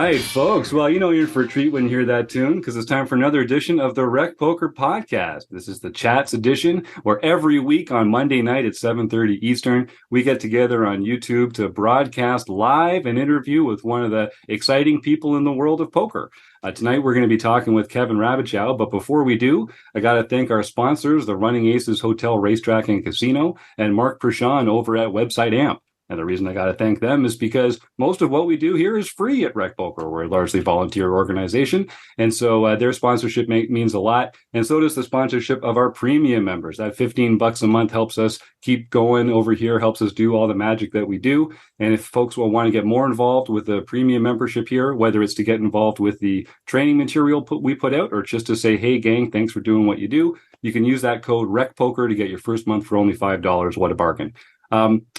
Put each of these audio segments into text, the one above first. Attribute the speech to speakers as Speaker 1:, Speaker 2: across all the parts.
Speaker 1: right, folks. Well, you know you're in for a treat when you hear that tune because it's time for another edition of the RecPoker podcast. This is the Chats edition, where every week on Monday night at 7:30 Eastern, we get together on YouTube to broadcast live an interview with one of the exciting people in the world of poker. Tonight, we're going to be talking with Kevin Rabichow, but before we do, I got to thank our sponsors, the Running Aces Hotel, Racetrack, and Casino, and Mark Prashon over at Website Amp. And the reason I got to thank them is because most of what we do here is free at RecPoker. We're a largely volunteer organization. And so their sponsorship means a lot. And so does the sponsorship of our premium members. That $15 a month helps us keep going over here, helps us do all the magic that we do. And if folks will want to get more involved with the premium membership here, whether it's to get involved with the training material we put out or just to say, hey, gang, thanks for doing what you do, you can use that code RecPoker to get your first month for only $5. What a bargain.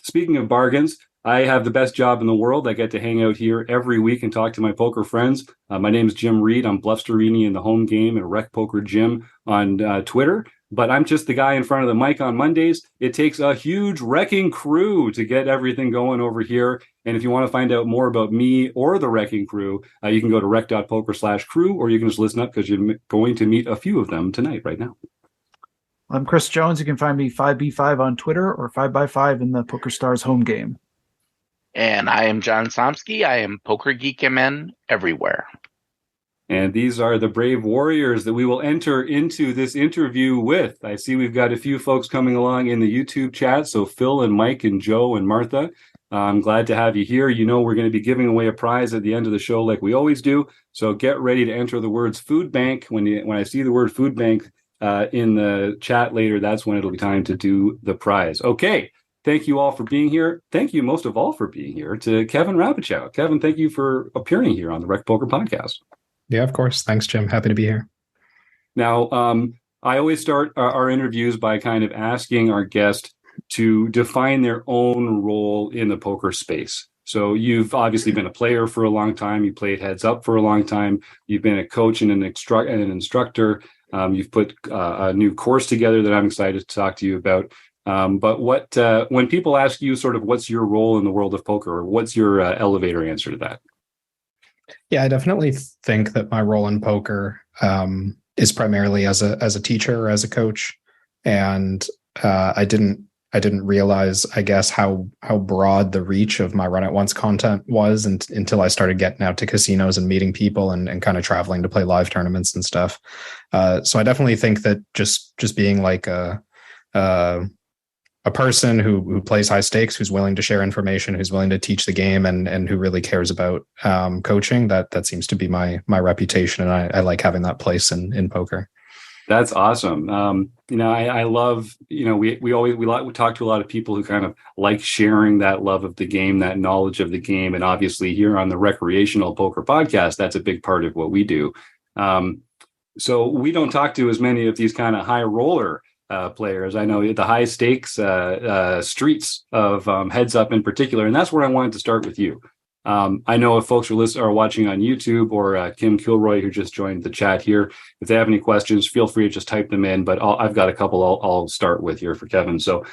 Speaker 1: Speaking of bargains, I have the best job in the world. I get to hang out here every week and talk to my poker friends. My name is Jim Reid. I'm Bluffsterini in the home game and RecPoker Jim on Twitter. But I'm just the guy in front of the mic on Mondays. It takes a huge wrecking crew to get everything going over here. And if you want to find out more about me or the wrecking crew, you can go to rec.poker/crew, or you can just listen up because you're going to meet a few of them tonight right now.
Speaker 2: I'm Chris Jones. You can find me 5B5 on Twitter or 5x5 in the PokerStars home game.
Speaker 3: And I am John Somsky. I am Poker Geek MN everywhere.
Speaker 1: And these are the brave warriors that we will enter into this interview with. I see we've got a few folks coming along in the YouTube chat. So Phil and Mike and Joe and Martha, I'm glad to have you here. You know we're going to be giving away a prize at the end of the show like we always do. So get ready to enter the words food bank. When I see the word food bank in the chat later, that's when it'll be time to do the prize. Okay. Thank you all for being here. Thank you most of all for being here to Kevin Rabichow. Kevin, thank you for appearing here on the RecPoker podcast.
Speaker 4: Yeah, of course. Thanks, Jim. Happy to be here.
Speaker 1: Now, I always start our interviews by kind of asking our guest to define their own role in the poker space. So you've obviously been a player for a long time. You played heads up for a long time. You've been a coach and an instructor. You've put a new course together that I'm excited to talk to you about. But when people ask you sort of what's your role in the world of poker, or what's your elevator answer to that?
Speaker 4: Yeah, I definitely think that my role in poker is primarily as a teacher or as a coach, and I didn't realize, I guess, how broad the reach of my Run It Once content was until I started getting out to casinos and meeting people and kind of traveling to play live tournaments and stuff. So I definitely think that just being like a person who plays high stakes, who's willing to share information, who's willing to teach the game, and who really cares about coaching, that seems to be my reputation, and I like having that place in poker.
Speaker 1: That's awesome. I love, we talk to a lot of people who kind of like sharing that love of the game, that knowledge of the game. And obviously here on the Recreational Poker Podcast, that's a big part of what we do. So we don't talk to as many of these kind of high roller players. I know the high stakes streets of heads up in particular. And that's where I wanted to start with you. I know if folks are watching on YouTube, or Kim Kilroy, who just joined the chat here, if they have any questions, feel free to just type them in. But I've got a couple I'll start with here for Kevin. So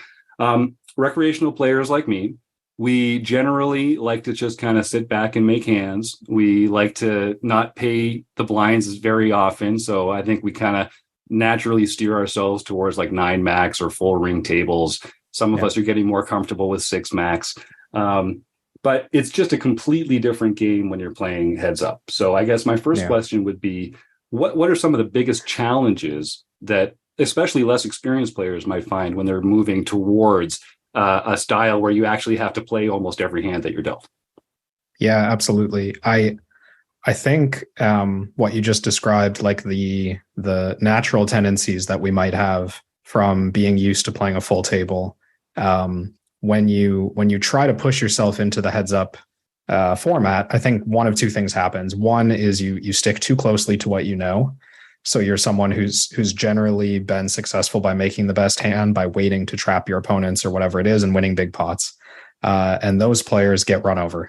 Speaker 1: recreational players like me, we generally like to just kind of sit back and make hands. We like to not pay the blinds very often. So I think we kind of naturally steer ourselves towards like 9 max or full ring tables. Some of us are getting more comfortable with 6 max. But it's just a completely different game when you're playing heads up. So I guess my first question would be, what are some of the biggest challenges that especially less experienced players might find when they're moving towards a style where you actually have to play almost every hand that you're dealt?
Speaker 4: Yeah, absolutely. I think what you just described, like the natural tendencies that we might have from being used to playing a full table, when you try to push yourself into the heads up format, I think one of two things happens. One is you stick too closely to what you know. So you're someone who's generally been successful by making the best hand, by waiting to trap your opponents or whatever it is and winning big pots. And those players get run over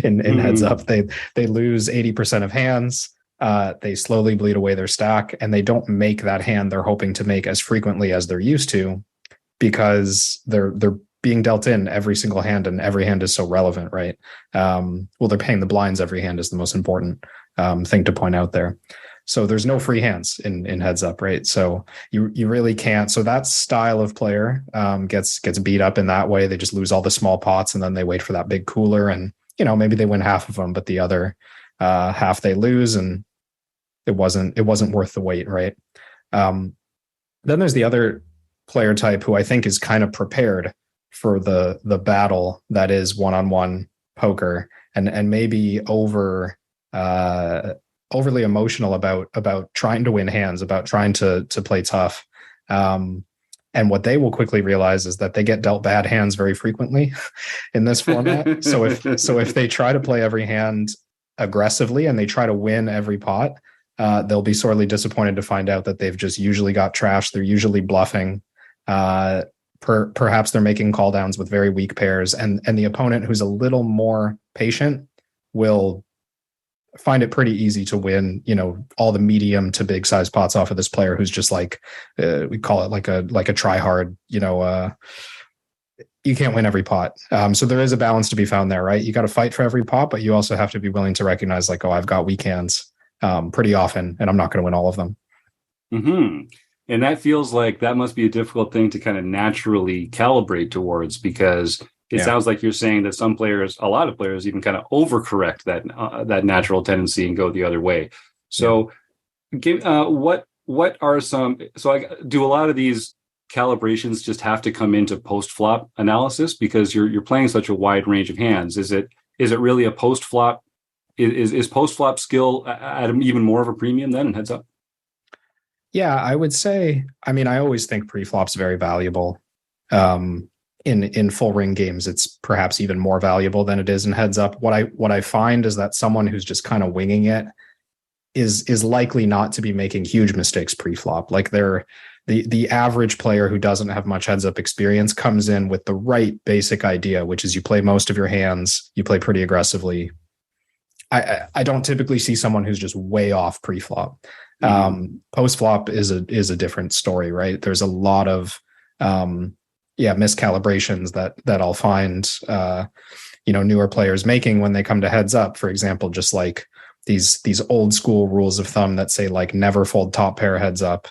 Speaker 4: in heads up. They lose 80% of hands. They slowly bleed away their stack, and they don't make that hand they're hoping to make as frequently as they're used to, because they're being dealt in every single hand, and every hand is so relevant, right? Well, they're paying the blinds every hand is the most important thing to point out there. So there's no free hands in heads up, right? So you really can't. So that style of player gets beat up in that way. They just lose all the small pots, and then they wait for that big cooler, and maybe they win half of them, but the other half they lose, and it wasn't worth the wait, right? Then there's the other player type who I think is kind of prepared for the battle that is one-on-one poker, and maybe overly emotional about trying to win hands, about trying to play tough. And what they will quickly realize is that they get dealt bad hands very frequently in this format. So if they try to play every hand aggressively and they try to win every pot, they'll be sorely disappointed to find out that they've just usually got trashed. They're usually bluffing. Perhaps they're making call downs with very weak pairs, and the opponent who's a little more patient will find it pretty easy to win, all the medium to big size pots off of this player who's just like, we call it like a try hard, you can't win every pot. So there is a balance to be found there, right? You got to fight for every pot, but you also have to be willing to recognize like, oh, I've got weak hands pretty often, and I'm not going to win all of them.
Speaker 1: Mm-hmm. And that feels like that must be a difficult thing to kind of naturally calibrate towards, because it sounds like you're saying that some players, a lot of players, even kind of overcorrect that natural tendency and go the other way. So, what are some? So, do a lot of these calibrations just have to come into post flop analysis because you're playing such a wide range of hands? Is it really a post flop? Is post flop skill at even more of a premium then in heads up?
Speaker 4: Yeah, I would say. I mean, I always think pre-flop's very valuable. In full ring games, it's perhaps even more valuable than it is in heads up. What I find is that someone who's just kind of winging it is likely not to be making huge mistakes pre-flop. Like the average player who doesn't have much heads up experience comes in with the right basic idea, which is you play most of your hands, you play pretty aggressively. I don't typically see someone who's just way off pre-flop. Post-flop is a different story, right? There's a lot of miscalibrations that I'll find newer players making when they come to heads up. For example, just like these old school rules of thumb that say like never fold top pair heads up,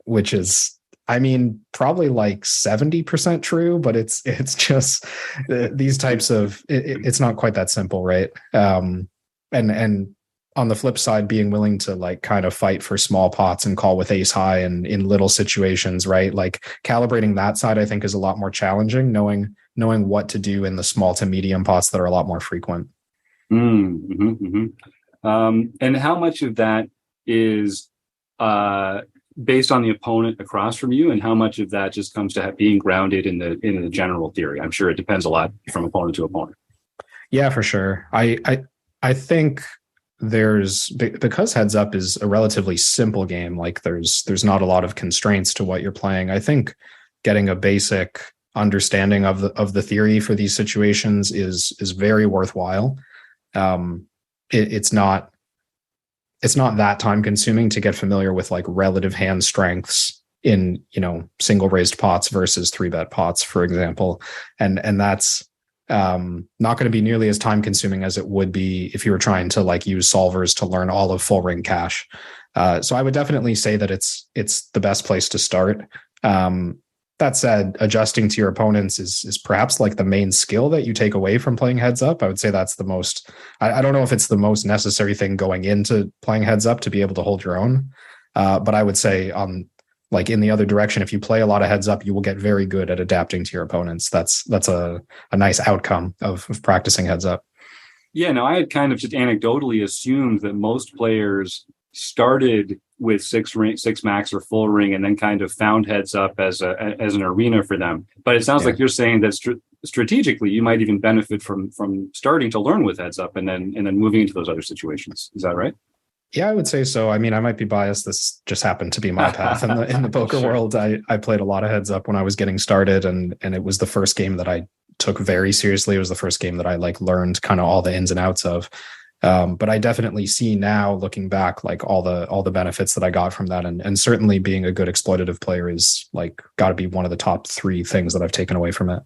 Speaker 4: which is, I mean, probably like 70% true, but it's just these types of it's not quite that simple, right? And on the flip side, being willing to like kind of fight for small pots and call with ace high and in little situations, right? Like calibrating that side, I think, is a lot more challenging, knowing what to do in the small to medium pots that are a lot more frequent.
Speaker 1: And how much of that is based on the opponent across from you, and how much of that just comes to being grounded in the general theory? I'm sure it depends a lot from opponent to opponent.
Speaker 4: Yeah, for sure. I think because heads up is a relatively simple game, like there's not a lot of constraints to what you're playing. I think getting a basic understanding of the theory for these situations is very worthwhile. It's not that time consuming to get familiar with like relative hand strengths in single raised pots versus 3-bet pots, for example, and that's not going to be nearly as time consuming as it would be if you were trying to like use solvers to learn all of full ring cash. So I would definitely say that it's the best place to start. That said, adjusting to your opponents is perhaps like the main skill that you take away from playing heads up. I would say that's the most, I don't know if it's the most necessary thing going into playing heads up to be able to hold your own. But I would say like in the other direction, if you play a lot of heads up, you will get very good at adapting to your opponents. That's a nice outcome of practicing heads up.
Speaker 1: Yeah, no, I had kind of just anecdotally assumed that most players started with six max or full ring and then kind of found heads up as an arena for them. But it sounds like you're saying that strategically you might even benefit from starting to learn with heads up and then moving into those other situations. Is that right?
Speaker 4: Yeah, I would say so. I mean, I might be biased. This just happened to be my path in the poker world. I played a lot of heads up when I was getting started, and it was the first game that I took very seriously. It was the first game that I like learned kind of all the ins and outs of. But I definitely see now, looking back, like all the benefits that I got from that, and certainly being a good exploitative player is like got to be one of the top 3 things that I've taken away from it.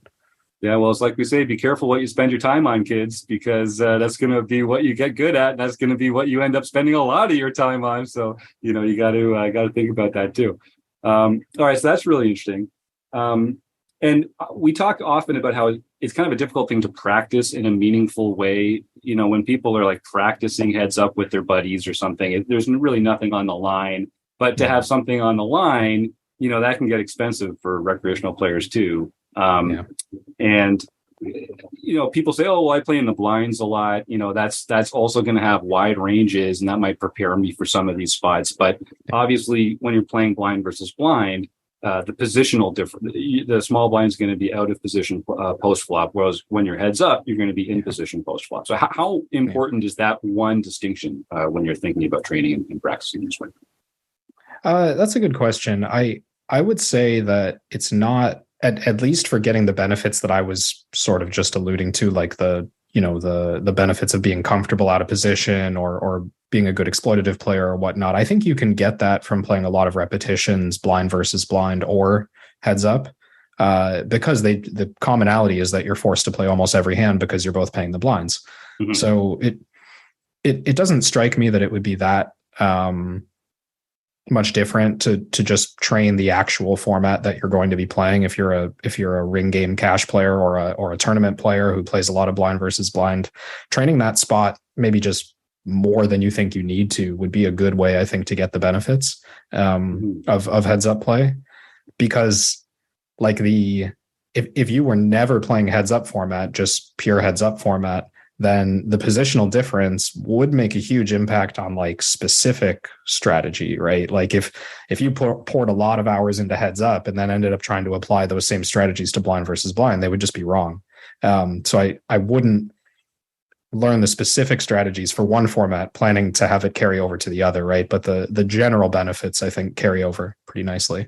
Speaker 1: Yeah, well, it's like we say, be careful what you spend your time on, kids, because that's going to be what you get good at. And that's going to be what you end up spending a lot of your time on. So, you got to think about that too. All right, so that's really interesting. And we talk often about how it's kind of a difficult thing to practice in a meaningful way. When people are like practicing heads up with their buddies or something, there's really nothing on the line. But to have something on the line, that can get expensive for recreational players too. And people say, oh, well, I play in the blinds a lot. That's also going to have wide ranges, and that might prepare me for some of these spots. But obviously, when you're playing blind versus blind, the positional difference, the small blind is going to be out of position post flop, whereas when you're heads up, you're going to be in position post flop. So how important is that one distinction when you're thinking about training and practicing this way?
Speaker 4: That's a good question. I would say that it's not, at least for getting the benefits that I was sort of just alluding to, like the benefits of being comfortable out of position or being a good exploitative player or whatnot. I think you can get that from playing a lot of repetitions, blind versus blind or heads up, because the commonality is that you're forced to play almost every hand because you're both paying the blinds. Mm-hmm. So it doesn't strike me that it would be that much different to just train the actual format that you're going to be playing. If you're a ring game cash player or a tournament player who plays a lot of blind versus blind, training that spot maybe just more than you think you need to would be a good way, I think, to get the benefits of heads up play. Because like if you were never playing heads up format, just pure heads up format, then the positional difference would make a huge impact on like specific strategy, right? Like if you poured a lot of hours into heads up and then ended up trying to apply those same strategies to blind versus blind, they would just be wrong. So I wouldn't learn the specific strategies for one format planning to have it carry over to the other, right? But the general benefits, I think, carry over pretty nicely.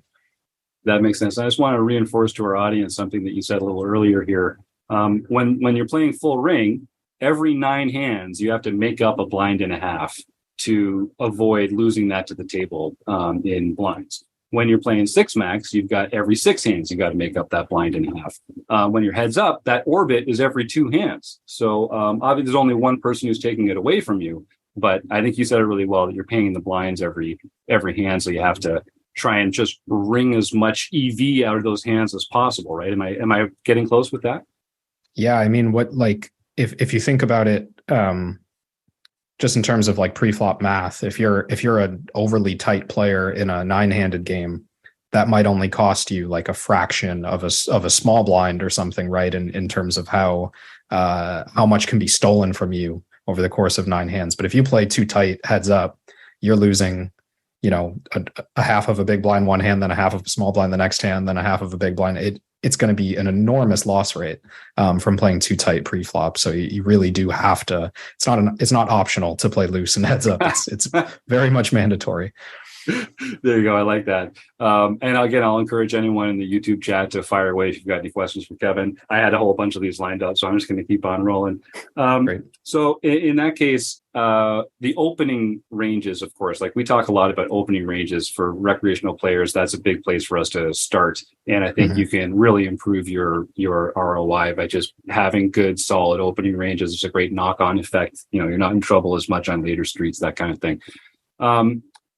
Speaker 1: That makes sense. I just want to reinforce to our audience something that you said a little earlier here. When you're playing full ring, every 9 hands, you have to make up a blind and a half to avoid losing that to the table in blinds. When you're playing 6 max, you've got every 6 hands, you got to make up that blind and a half. When you're heads up, that orbit is every 2 hands. So obviously there's only one person who's taking it away from you. But I think you said it really well that you're paying the blinds every hand. So you have to try and just wring as much EV out of those hands as possible, right? Am I getting close with that?
Speaker 4: Yeah, I mean, if you think about it, just in terms of like pre-flop math, if you're an overly tight player in a 9-handed game, that might only cost you like a fraction of a small blind or something, right? In terms of how much can be stolen from you over the course of 9 hands. But if you play too tight heads up, you're losing, a half of a big blind one hand, then a half of a small blind the next hand, then a half of a big blind. It's going to be an enormous loss rate from playing too tight pre-flop. So you really do have to. It's not optional to play loose and heads up. It's very much mandatory.
Speaker 1: There you go. I like that. And again, I'll encourage anyone in the YouTube chat to fire away if you've got any questions for Kevin. I had a whole bunch of these lined up, so I'm just going to keep on rolling.
Speaker 4: Great.
Speaker 1: So in that case, the opening ranges, of course, like we talk a lot about opening ranges for recreational players. That's a big place for us to start. And I think you can really improve your ROI by just having good, solid opening ranges. It's a great knock-on effect. You're not in trouble as much on later streets, that kind of thing.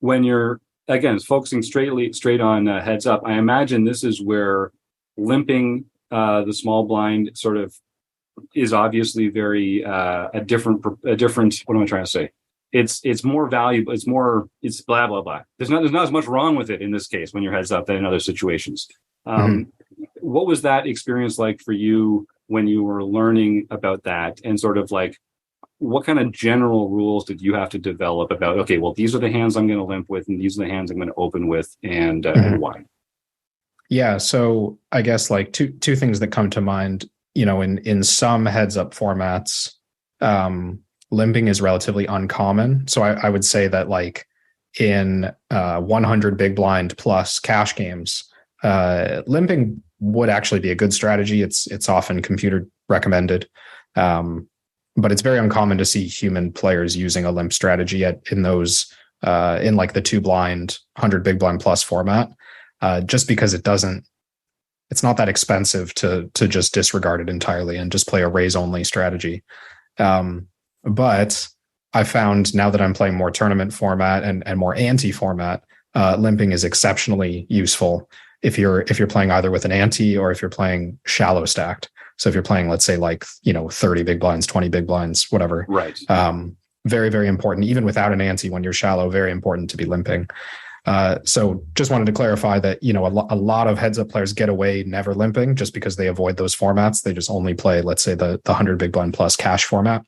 Speaker 1: When you're, again, focusing straight on heads up, I imagine this is where limping the small blind sort of is obviously very a different. What am I trying to say? It's more valuable. It's blah blah blah. There's not as much wrong with it in this case when you're heads up than in other situations. What was that experience like for you when you were learning about that, and sort of like, what kind of general rules did you have to develop about, okay, well, these are the hands I'm going to limp with, and these are the hands I'm going to open with, and why?
Speaker 4: Yeah. So I guess like two things that come to mind, in some heads up formats, limping is relatively uncommon. So I would say that like in 100 big blind plus cash games, limping would actually be a good strategy. It's often computer recommended. But it's very uncommon to see human players using a limp strategy in like the 2 blind, 100 big blind plus format, just because it doesn't it's not that expensive to just disregard it entirely and just play a raise only strategy. But I found now that I'm playing more tournament format and more ante format, limping is exceptionally useful if you're playing either with an ante or if you're playing shallow stacked. So if you're playing, let's say, like, 30 big blinds, 20 big blinds, whatever.
Speaker 1: Right.
Speaker 4: Very, very important. Even without an ante, when you're shallow, very important to be limping. So just wanted to clarify that, a lot of heads up players get away never limping just because they avoid those formats. They just only play, let's say, the 100 big blind plus cash format.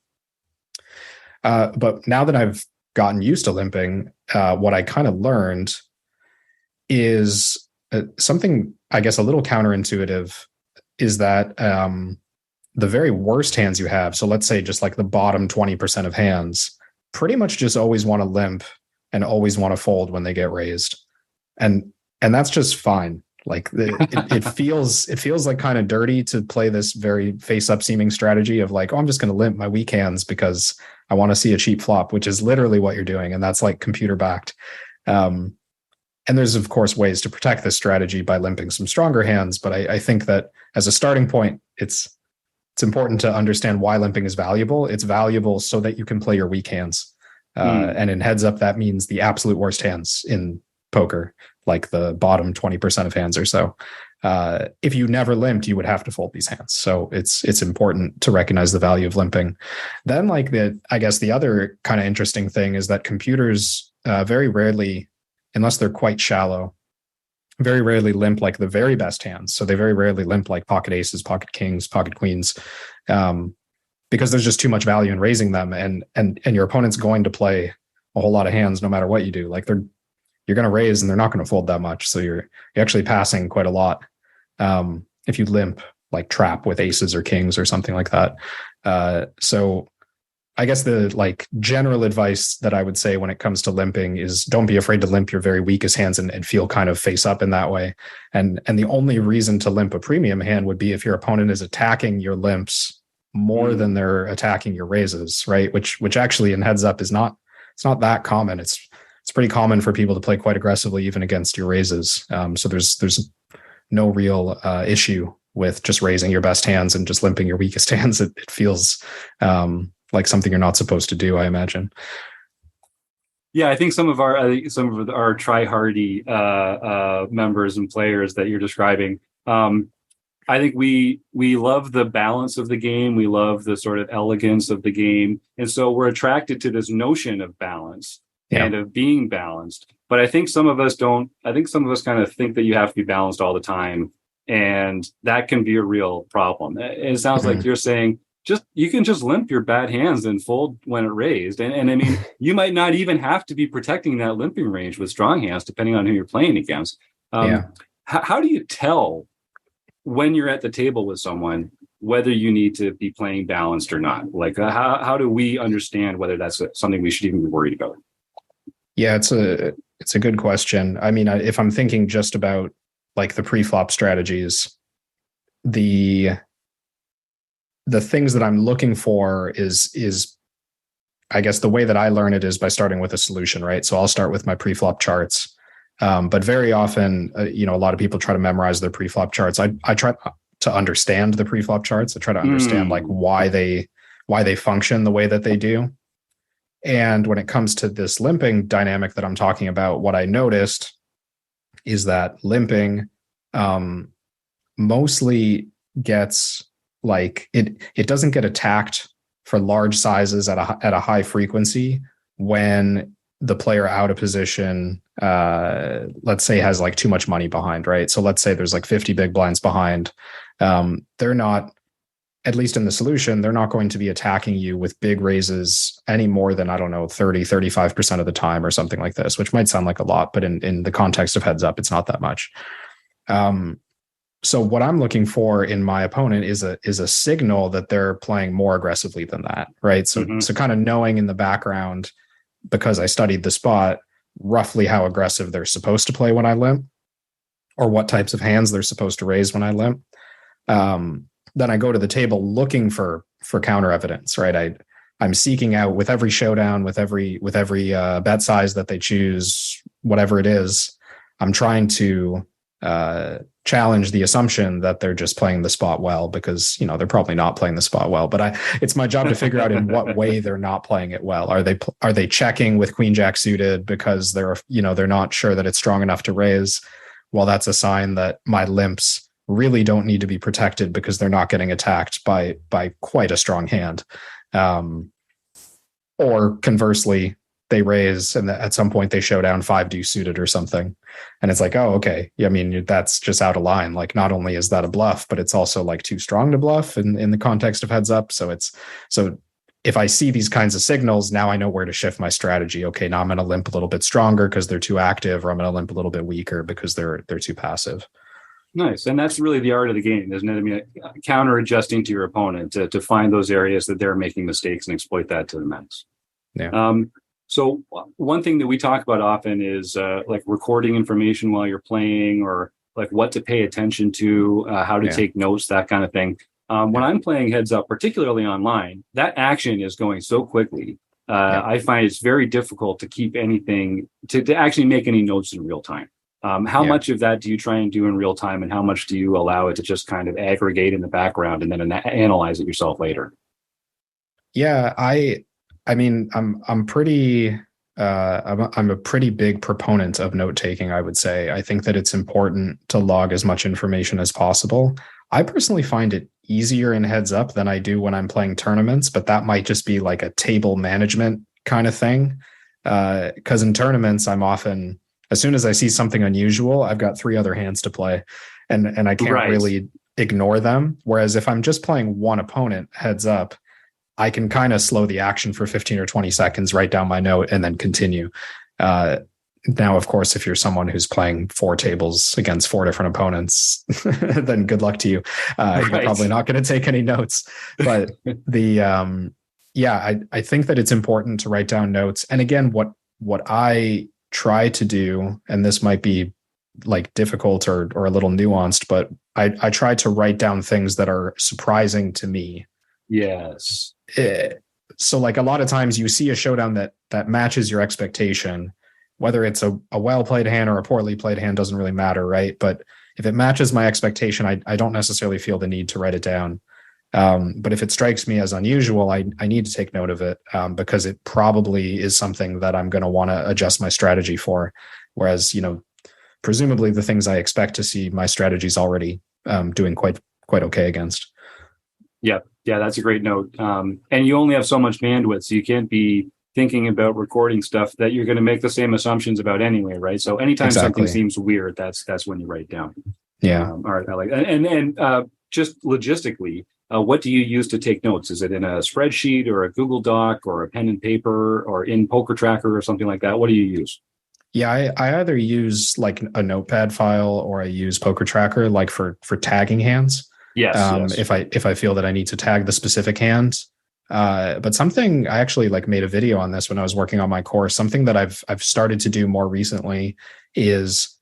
Speaker 4: But now that I've gotten used to limping, what I kind of learned is something, I guess, a little counterintuitive, is that the very worst hands you have, so let's say just like the bottom 20% of hands, pretty much just always want to limp and always want to fold when they get raised. And that's just fine. Like it feels like kind of dirty to play this very face up seeming strategy of like, oh, I'm just going to limp my weak hands because I want to see a cheap flop, which is literally what you're doing. And that's like computer backed. And there's, of course, ways to protect this strategy by limping some stronger hands. But I think that as a starting point, it's important to understand why limping is valuable. It's valuable so that you can play your weak hands. And in heads up, that means the absolute worst hands in poker, like the bottom 20% of hands or so. If you never limped, you would have to fold these hands. So it's important to recognize the value of limping. Then, I guess the other kind of interesting thing is that computers very rarely, unless they're quite shallow, very rarely limp like the very best hands. So they very rarely limp like pocket aces, pocket kings, pocket queens, because there's just too much value in raising them. And your opponent's going to play a whole lot of hands no matter what you do. Like you're going to raise and they're not going to fold that much. So you're actually passing quite a lot if you limp like trap with aces or kings or something like that. So I guess the general advice that I would say when it comes to limping is don't be afraid to limp your very weakest hands and feel kind of face up in that way. And the only reason to limp a premium hand would be if your opponent is attacking your limps more than they're attacking your raises, right? Which actually in heads up it's not that common. It's pretty common for people to play quite aggressively even against your raises. So there's no real issue with just raising your best hands and just limping your weakest hands. It feels like something you're not supposed to do, I imagine.
Speaker 1: Yeah, I think some of our try-hardy members and players that you're describing, I think we love the balance of the game. We love the sort of elegance of the game. And so we're attracted to this notion of balance and of being balanced. But I think some of us don't. I think some of us kind of think that you have to be balanced all the time. And that can be a real problem. It sounds like you're saying, you can just limp your bad hands and fold when it raised. And I mean, you might not even have to be protecting that limping range with strong hands, depending on who you're playing against. How do you tell when you're at the table with someone whether you need to be playing balanced or not? Like, how do we understand whether that's something we should even be worried about?
Speaker 4: Yeah, it's a good question. I mean, if I'm thinking just about like the pre-flop strategies, the things that I'm looking for is I guess the way that I learn it is by starting with a solution, right? So I'll start with my pre-flop charts. But very often, a lot of people try to memorize their pre-flop charts. I try to understand the pre-flop charts. I try to understand like why they function the way that they do. And when it comes to this limping dynamic that I'm talking about, what I noticed is that limping mostly gets like it doesn't get attacked for large sizes at a high frequency when the player out of position, let's say, has like too much money behind, right? So let's say there's like 50 big blinds behind. They're not, at least in the solution, they're not going to be attacking you with big raises any more than, 35% of the time or something like this, which might sound like a lot, but in the context of heads up, it's not that much. So what I'm looking for in my opponent is a signal that they're playing more aggressively than that, right? So kind of knowing in the background, because I studied the spot, roughly how aggressive they're supposed to play when I limp, or what types of hands they're supposed to raise when I limp. Then I go to the table looking for counter evidence, right? I'm seeking out with every showdown, with every bet size that they choose, whatever it is. I'm trying to challenge the assumption that they're just playing the spot well, because they're probably not playing the spot well. But it's my job to figure out in what way they're not playing it well. Are they checking with queen jack suited because they're not sure that it's strong enough to raise? Well, that's a sign that my limps really don't need to be protected because they're not getting attacked by quite a strong hand. Or conversely, they raise and at some point they show down 5 deuce suited or something. And it's like, oh, okay. Yeah, I mean, that's just out of line. Like, not only is that a bluff, but it's also like too strong to bluff in the context of heads up. So if I see these kinds of signals, now I know where to shift my strategy. Okay, now I'm going to limp a little bit stronger because they're too active, or I'm going to limp a little bit weaker because they're too passive.
Speaker 1: Nice. And that's really the art of the game, isn't it? I mean, counter adjusting to your opponent to find those areas that they're making mistakes and exploit that to the max.
Speaker 4: Yeah.
Speaker 1: So one thing that we talk about often is like recording information while you're playing, or like what to pay attention to, how to take notes, that kind of thing. When I'm playing heads up, particularly online, that action is going so quickly. I find it's very difficult to keep anything, to actually make any notes in real time. How much of that do you try and do in real time, and how much do you allow it to just kind of aggregate in the background and then analyze it yourself later?
Speaker 4: Yeah, I mean, I'm a pretty big proponent of note taking, I would say. I think that it's important to log as much information as possible. I personally find it easier in heads up than I do when I'm playing tournaments, but that might just be like a table management kind of thing. Because in tournaments, I'm often, as soon as I see something unusual, I've got 3 other hands to play, and I can't really ignore them. Whereas if I'm just playing one opponent heads up, I can kind of slow the action for 15 or 20 seconds, write down my note, and then continue. Now, of course, if you're someone who's playing 4 tables against 4 different opponents, then good luck to you. You're probably not going to take any notes. But I think that it's important to write down notes. And again, what I try to do, and this might be like difficult or a little nuanced, but I try to write down things that are surprising to me.
Speaker 1: Yes.
Speaker 4: So like a lot of times you see a showdown that matches your expectation, whether it's a well-played hand or a poorly played hand, doesn't really matter, right? But if it matches my expectation, I don't necessarily feel the need to write it down. But if it strikes me as unusual, I need to take note of it, because it probably is something that I'm going to want to adjust my strategy for. Whereas, presumably the things I expect to see, my strategy's already doing quite okay against.
Speaker 1: Yeah, that's a great note. And you only have so much bandwidth, so you can't be thinking about recording stuff that you're going to make the same assumptions about anyway, right? So anytime something seems weird, that's when you write it down.
Speaker 4: Yeah.
Speaker 1: All right, I like that. And just logistically, what do you use to take notes? Is it in a spreadsheet or a Google Doc or a pen and paper or in Poker Tracker or something like that? What do you use?
Speaker 4: Yeah, I either use like a notepad file or I use Poker Tracker, like for tagging hands.
Speaker 1: Yes.
Speaker 4: If I feel that I need to tag the specific hands. But something I actually like made a video on this when I was working on my course. Something that I've started to do more recently is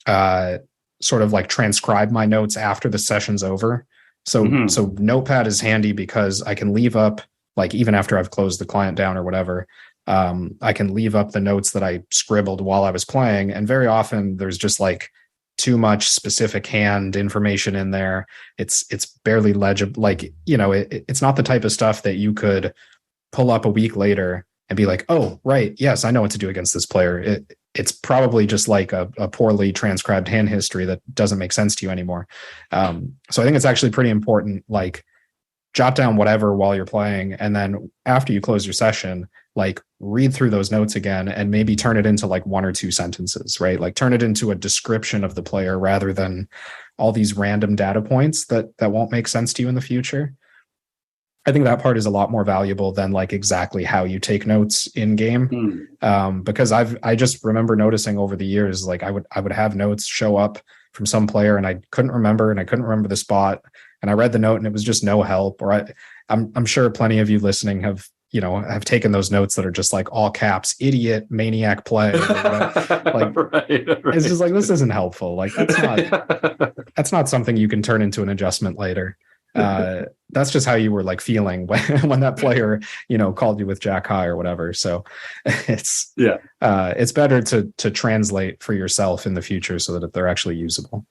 Speaker 4: sort of like transcribe my notes after the session's over. So Notepad is handy because I can leave up, like even after I've closed the client down or whatever, I can leave up the notes that I scribbled while I was playing. And very often there's just like too much specific hand information in there. It's barely legible. Like, it's not the type of stuff that you could pull up a week later and be like, oh, right. Yes, I know what to do against this player. It's probably just like a poorly transcribed hand history that doesn't make sense to you anymore. So I think it's actually pretty important, like jot down whatever while you're playing. And then after you close your session, like read through those notes again and maybe turn it into like 1 or 2 sentences, right? Like turn it into a description of the player rather than all these random data points that won't make sense to you in the future. I think that part is a lot more valuable than like exactly how you take notes in game. Because I just remember noticing over the years, like I would have notes show up from some player and I couldn't remember the spot, and I read the note and it was just no help. Or I'm sure plenty of you listening have taken those notes that are just like all caps, idiot, maniac play. Like, right. It's just like, this isn't helpful. Like that's not something you can turn into an adjustment later. that's just how you were like feeling when that player, called you with Jack high or whatever. So it's better to translate for yourself in the future so that they're actually usable.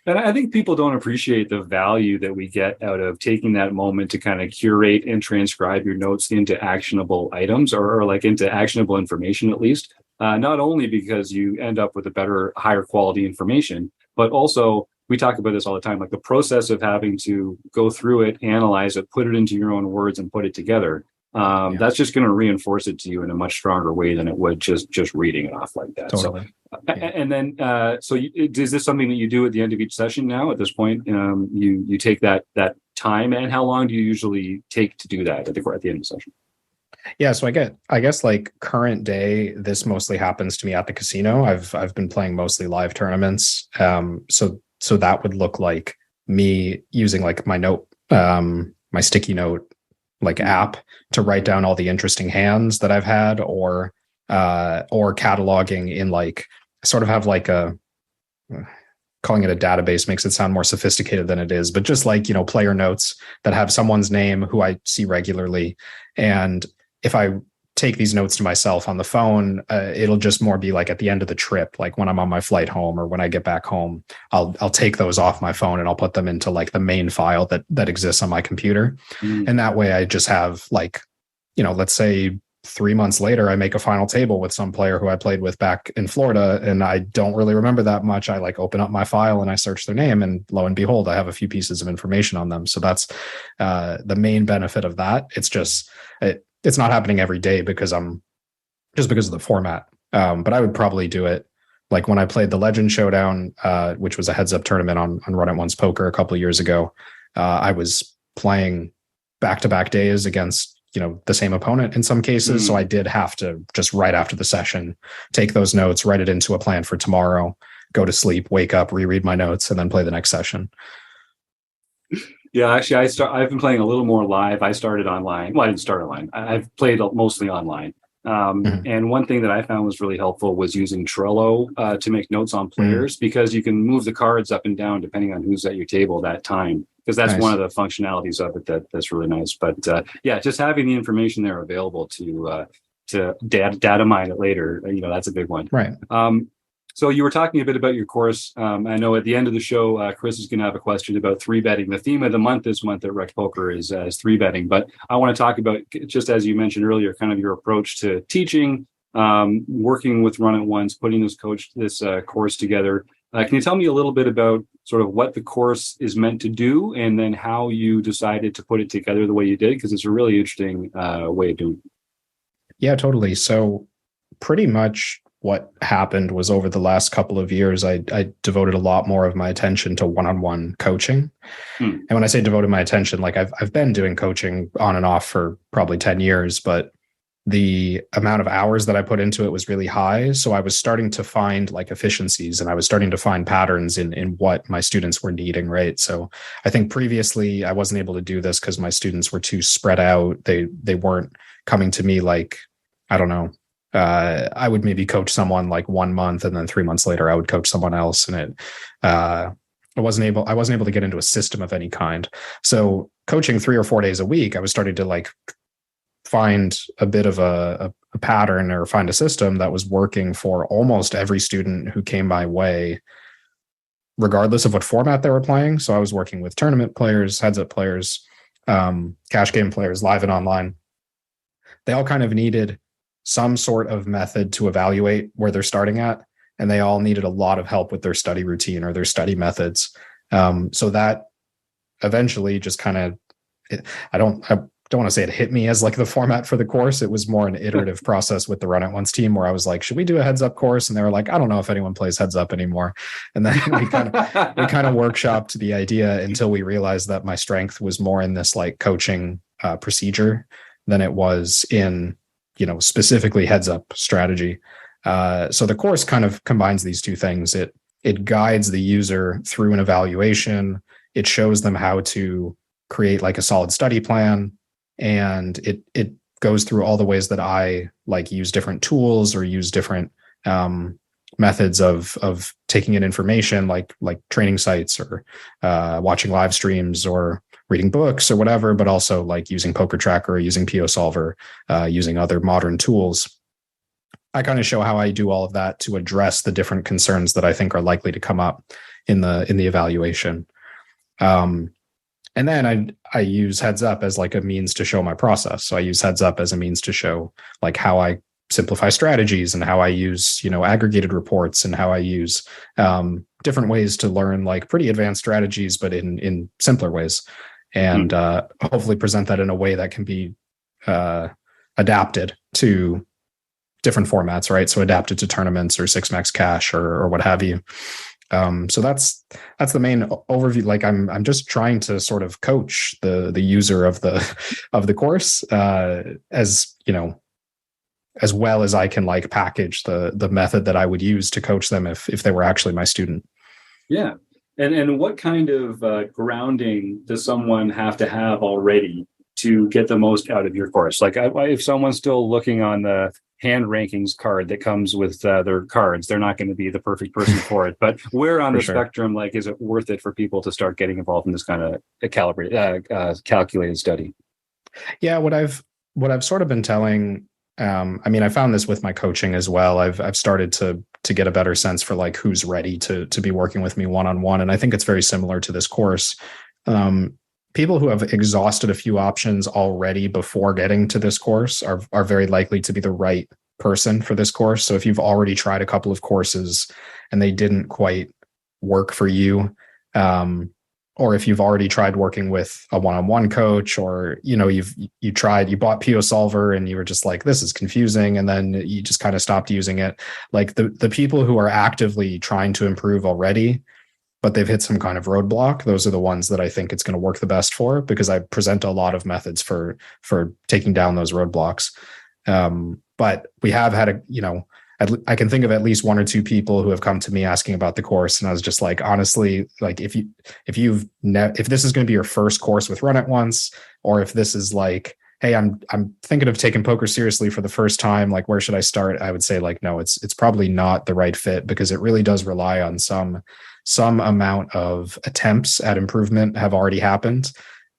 Speaker 1: And I think people don't appreciate the value that we get out of taking that moment to kind of curate and transcribe your notes into actionable items or like into actionable information, at least. Not only because you end up with a better, higher quality information, but also we talk about this all the time, like the process of having to go through it, analyze it, put it into your own words and put it together. That's just going to reinforce it to you in a much stronger way than it would just reading it off like that.
Speaker 4: Totally.
Speaker 1: And then, is this something that you do at the end of each session now? At this point, you take that time, and how long do you usually take to do that at the end of the session?
Speaker 4: Yeah, so I guess like current day, this mostly happens to me at the casino. I've been playing mostly live tournaments, so that would look like me using like my note, my sticky note like app to write down all the interesting hands that I've had, or cataloging in like sort of have like calling it a database makes it sound more sophisticated than it is, but just like, player notes that have someone's name who I see regularly. And if I take these notes to myself on the phone, it'll just more be like at the end of the trip, like when I'm on my flight home or when I get back home, I'll take those off my phone and I'll put them into like the main file that exists on my computer. And that way I just have like, let's say 3 months later, I make a final table with some player who I played with back in Florida, and I don't really remember that much. I like open up my file and I search their name, and lo and behold, I have a few pieces of information on them. So that's the main benefit of that. It's just, it's not happening every day because of the format. But I would probably do it like when I played the Legend Showdown, which was a heads up tournament on Run It Once Poker a couple of years ago. I was playing back-to-back days against the same opponent in some cases. So I did have to just right after the session, take those notes, write it into a plan for tomorrow, go to sleep, wake up, reread my notes, and then play the next session.
Speaker 1: Yeah, actually, I've been playing a little more live. I started online. Well, I didn't start online. I've played mostly online. And one thing that I found was really helpful was using Trello to make notes on players, because you can move the cards up and down depending on who's at your table that time. Because that's one of the functionalities of it that's really nice. But just having the information there available to data mine it later, that's a big one.
Speaker 4: Right.
Speaker 1: So you were talking a bit about your course. I know at the end of the show, Chris is going to have a question about 3-betting. The theme of the month this month at RecPoker is 3-betting. But I want to talk about, just as you mentioned earlier, kind of your approach to teaching, working with Run It Once, putting this course together. Can you tell me a little bit about sort of what the course is meant to do, and then how you decided to put it together the way you did? Because it's a really interesting way of doing it.
Speaker 4: Yeah, totally. So pretty much what happened was over the last couple of years, I devoted a lot more of my attention to one-on-one coaching. And when I say devoted my attention, like I've been doing coaching on and off for probably 10 years, but the amount of hours that I put into it was really high. So I was starting to find like efficiencies, and I was starting to find patterns in what my students were needing, right? So I think previously I wasn't able to do this because my students were too spread out. They weren't coming to me like, I don't know, I would maybe coach someone like 1 month, and then 3 months later I would coach someone else. And I wasn't able to get into a system of any kind. So coaching 3 or 4 days a week, I was starting to like find a bit of a pattern, or find a system that was working for almost every student who came my way, regardless of what format they were playing. So I was working with tournament players, heads up players, cash game players, live and online. They all kind of needed some sort of method to evaluate where they're starting at, and they all needed a lot of help with their study routine or their study methods. So that eventually just kind of, I don't want to say it hit me as like the format for the course. It was more an iterative process with the Run It Once team, where I was like, should we do a heads up course? And they were like, I don't know if anyone plays heads up anymore. And then we kind of workshopped the idea until we realized that my strength was more in this like coaching procedure than it was in, specifically heads up strategy. So the course kind of combines these two things. It guides the user through an evaluation. It shows them how to create like a solid study plan. And it goes through all the ways that I like use different tools or use different methods of taking in information, like training sites or watching live streams or reading books or whatever, but also like using Poker Tracker, using PO Solver, using other modern tools. I kind of show how I do all of that to address the different concerns that I think are likely to come up in the evaluation. And then I use Heads Up as like a means to show my process. So I use Heads Up as a means to show like how I simplify strategies and how I use, aggregated reports and how I use different ways to learn like pretty advanced strategies, but in simpler ways, and hopefully present that in a way that can be adapted to different formats, right? So adapted to tournaments or six max cash or what have you. So that's the main overview. Like I'm just trying to sort of coach the user of the course as well as I can like package the method that I would use to coach them if they were actually my student.
Speaker 1: Yeah. And what kind of grounding does someone have to have already to get the most out of your course? Like if someone's still looking on the hand rankings card that comes with their cards, they're not going to be the perfect person for it. But where on the spectrum, like, is it worth it for people to start getting involved in this kind of calculated study? Yeah,
Speaker 4: what I've sort of been telling, I found this with my coaching as well. I've started to get a better sense for like who's ready to be working with me one-on-one. And I think it's very similar to this course. People who have exhausted a few options already before getting to this course are very likely to be the right person for this course. So if you've already tried a couple of courses and they didn't quite work for you, or if you've already tried working with a one-on-one coach, or you bought PO Solver and you were just like, this is confusing, and then you just kind of stopped using it. Like the people who are actively trying to improve already, but they've hit some kind of roadblock, those are the ones that I think it's going to work the best for, because I present a lot of methods for taking down those roadblocks. But we have had I can think of at least one or two people who have come to me asking about the course, and I was just like, honestly, like if this is going to be your first course with Run It Once, or if this is like, hey, I'm thinking of taking poker seriously for the first time, like where should I start? I would say like, no, it's probably not the right fit, because it really does rely on some amount of attempts at improvement have already happened.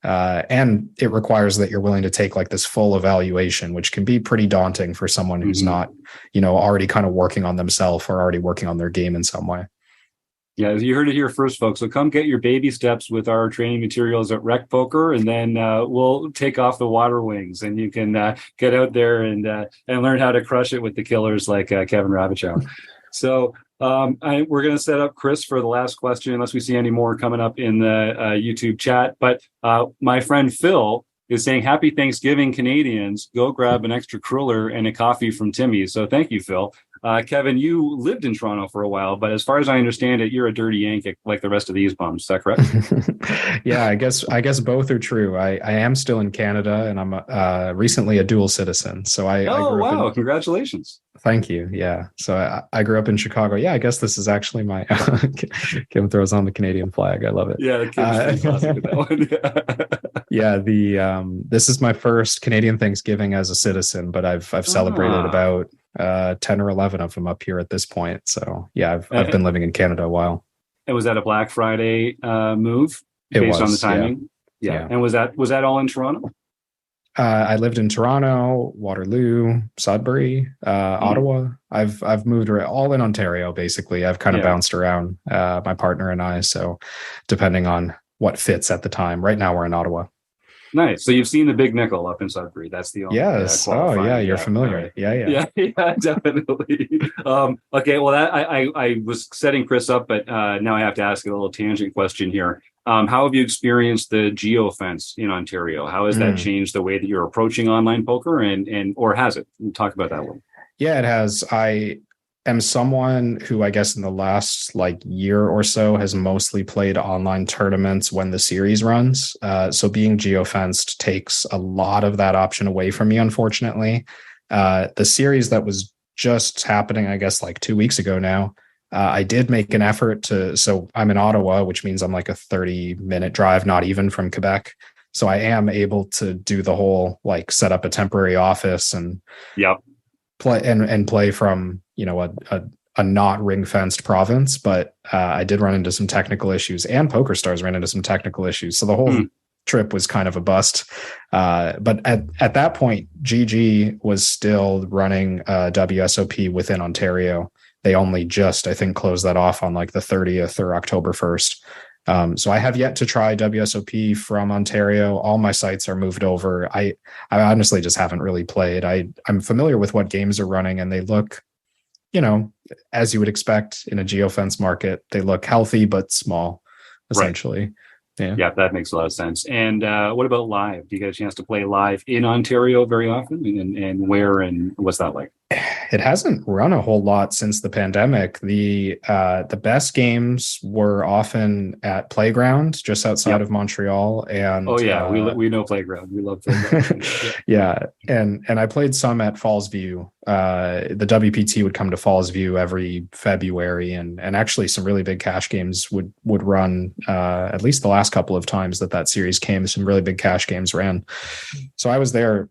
Speaker 4: And it requires that you're willing to take like this full evaluation, which can be pretty daunting for someone who's not, already kind of working on themselves or already working on their game in some way.
Speaker 1: Yeah, you heard it here first, folks. So come get your baby steps with our training materials at RecPoker, and then we'll take off the water wings, and you can get out there and learn how to crush it with the killers like Kevin Rabichow. So we're going to set up Chris for the last question, unless we see any more coming up in the YouTube chat. But my friend Phil is saying, happy Thanksgiving, Canadians. Go grab an extra cruller and a coffee from Timmy's. So thank you, Phil. Kevin, you lived in Toronto for a while, but as far as I understand it, you're a dirty Yank like the rest of these bums. Is that correct?
Speaker 4: Yeah, I guess both are true. I am still in Canada, and I'm recently a dual citizen. So I grew up
Speaker 1: congratulations.
Speaker 4: Thank you. Yeah. So I grew up in Chicago. Yeah, I guess this is actually my Kim throws on the Canadian flag. I love it.
Speaker 1: Yeah, the Kim's classic with that one.
Speaker 4: Yeah, this is my first Canadian Thanksgiving as a citizen, but I've celebrated about 10 or 11 of them up here at this point. So yeah, I've been living in Canada a while.
Speaker 1: And was that a Black Friday move based on the timing? Yeah. And was that all in Toronto?
Speaker 4: I lived in Toronto, Waterloo, Sudbury, Ottawa. I've moved around, all in Ontario, basically. I've kind of bounced around, my partner and I. So depending on what fits at the time. Right now we're in Ottawa.
Speaker 1: Nice. So you've seen the Big Nickel up in Sudbury. That's the only.
Speaker 4: Yes. Oh, yeah. You're familiar. Right. Yeah,
Speaker 1: definitely. Okay. Well, I was setting Chris up, but now I have to ask a little tangent question here. How have you experienced the geofence in Ontario? How has that changed the way that you're approaching online poker, or has it? Talk about that a little.
Speaker 4: Yeah, it has. I am someone who, I guess in the last year or so, has mostly played online tournaments when the series runs. So being geofenced takes a lot of that option away from me, unfortunately. The series that was just happening, I guess 2 weeks ago now, I did make an effort so I'm in Ottawa, which means I'm like a 30-minute drive, not even, from Quebec. So I am able to do the whole set up a temporary office and play and play from a not ring-fenced province. But I did run into some technical issues, and PokerStars ran into some technical issues. So the trip was kind of a bust. But at that point, GG was still running WSOP within Ontario. They only just, I think, closed that off on like the 30th or October 1st. So I have yet to try WSOP from Ontario. All my sites are moved over. I honestly just haven't really played. I'm familiar with what games are running, and they look, as you would expect in a geofence market, they look healthy but small, essentially.
Speaker 1: Right.
Speaker 4: Yeah,
Speaker 1: that makes a lot of sense. And what about live? Do you get a chance to play live in Ontario very often? And where and what's that like?
Speaker 4: It hasn't run a whole lot since the pandemic. The best games were often at Playground, just outside of Montreal. And
Speaker 1: we know Playground. We love Playground.
Speaker 4: Yeah, and I played some at Falls View. The WPT would come to Falls View every February, and actually some really big cash games would run. At least the last couple of times that series came, some really big cash games ran. So I was there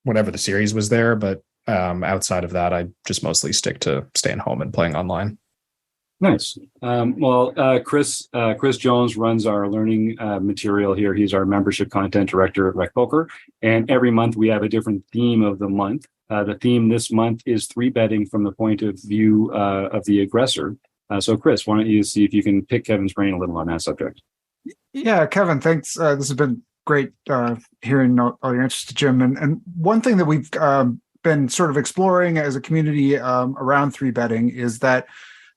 Speaker 4: whenever the series was there, but outside of that, I just mostly stick to staying home and playing online.
Speaker 1: Nice. Chris Jones runs our learning material here. He's our membership content director at RecPoker. And every month we have a different theme of the month. The theme this month is 3-betting from the point of view of the aggressor. So Chris, why don't you see if you can pick Kevin's brain a little on that subject?
Speaker 2: Yeah, Kevin, thanks. This has been great hearing all your answers to Jim. And one thing that we've been sort of exploring as a community around 3-betting is that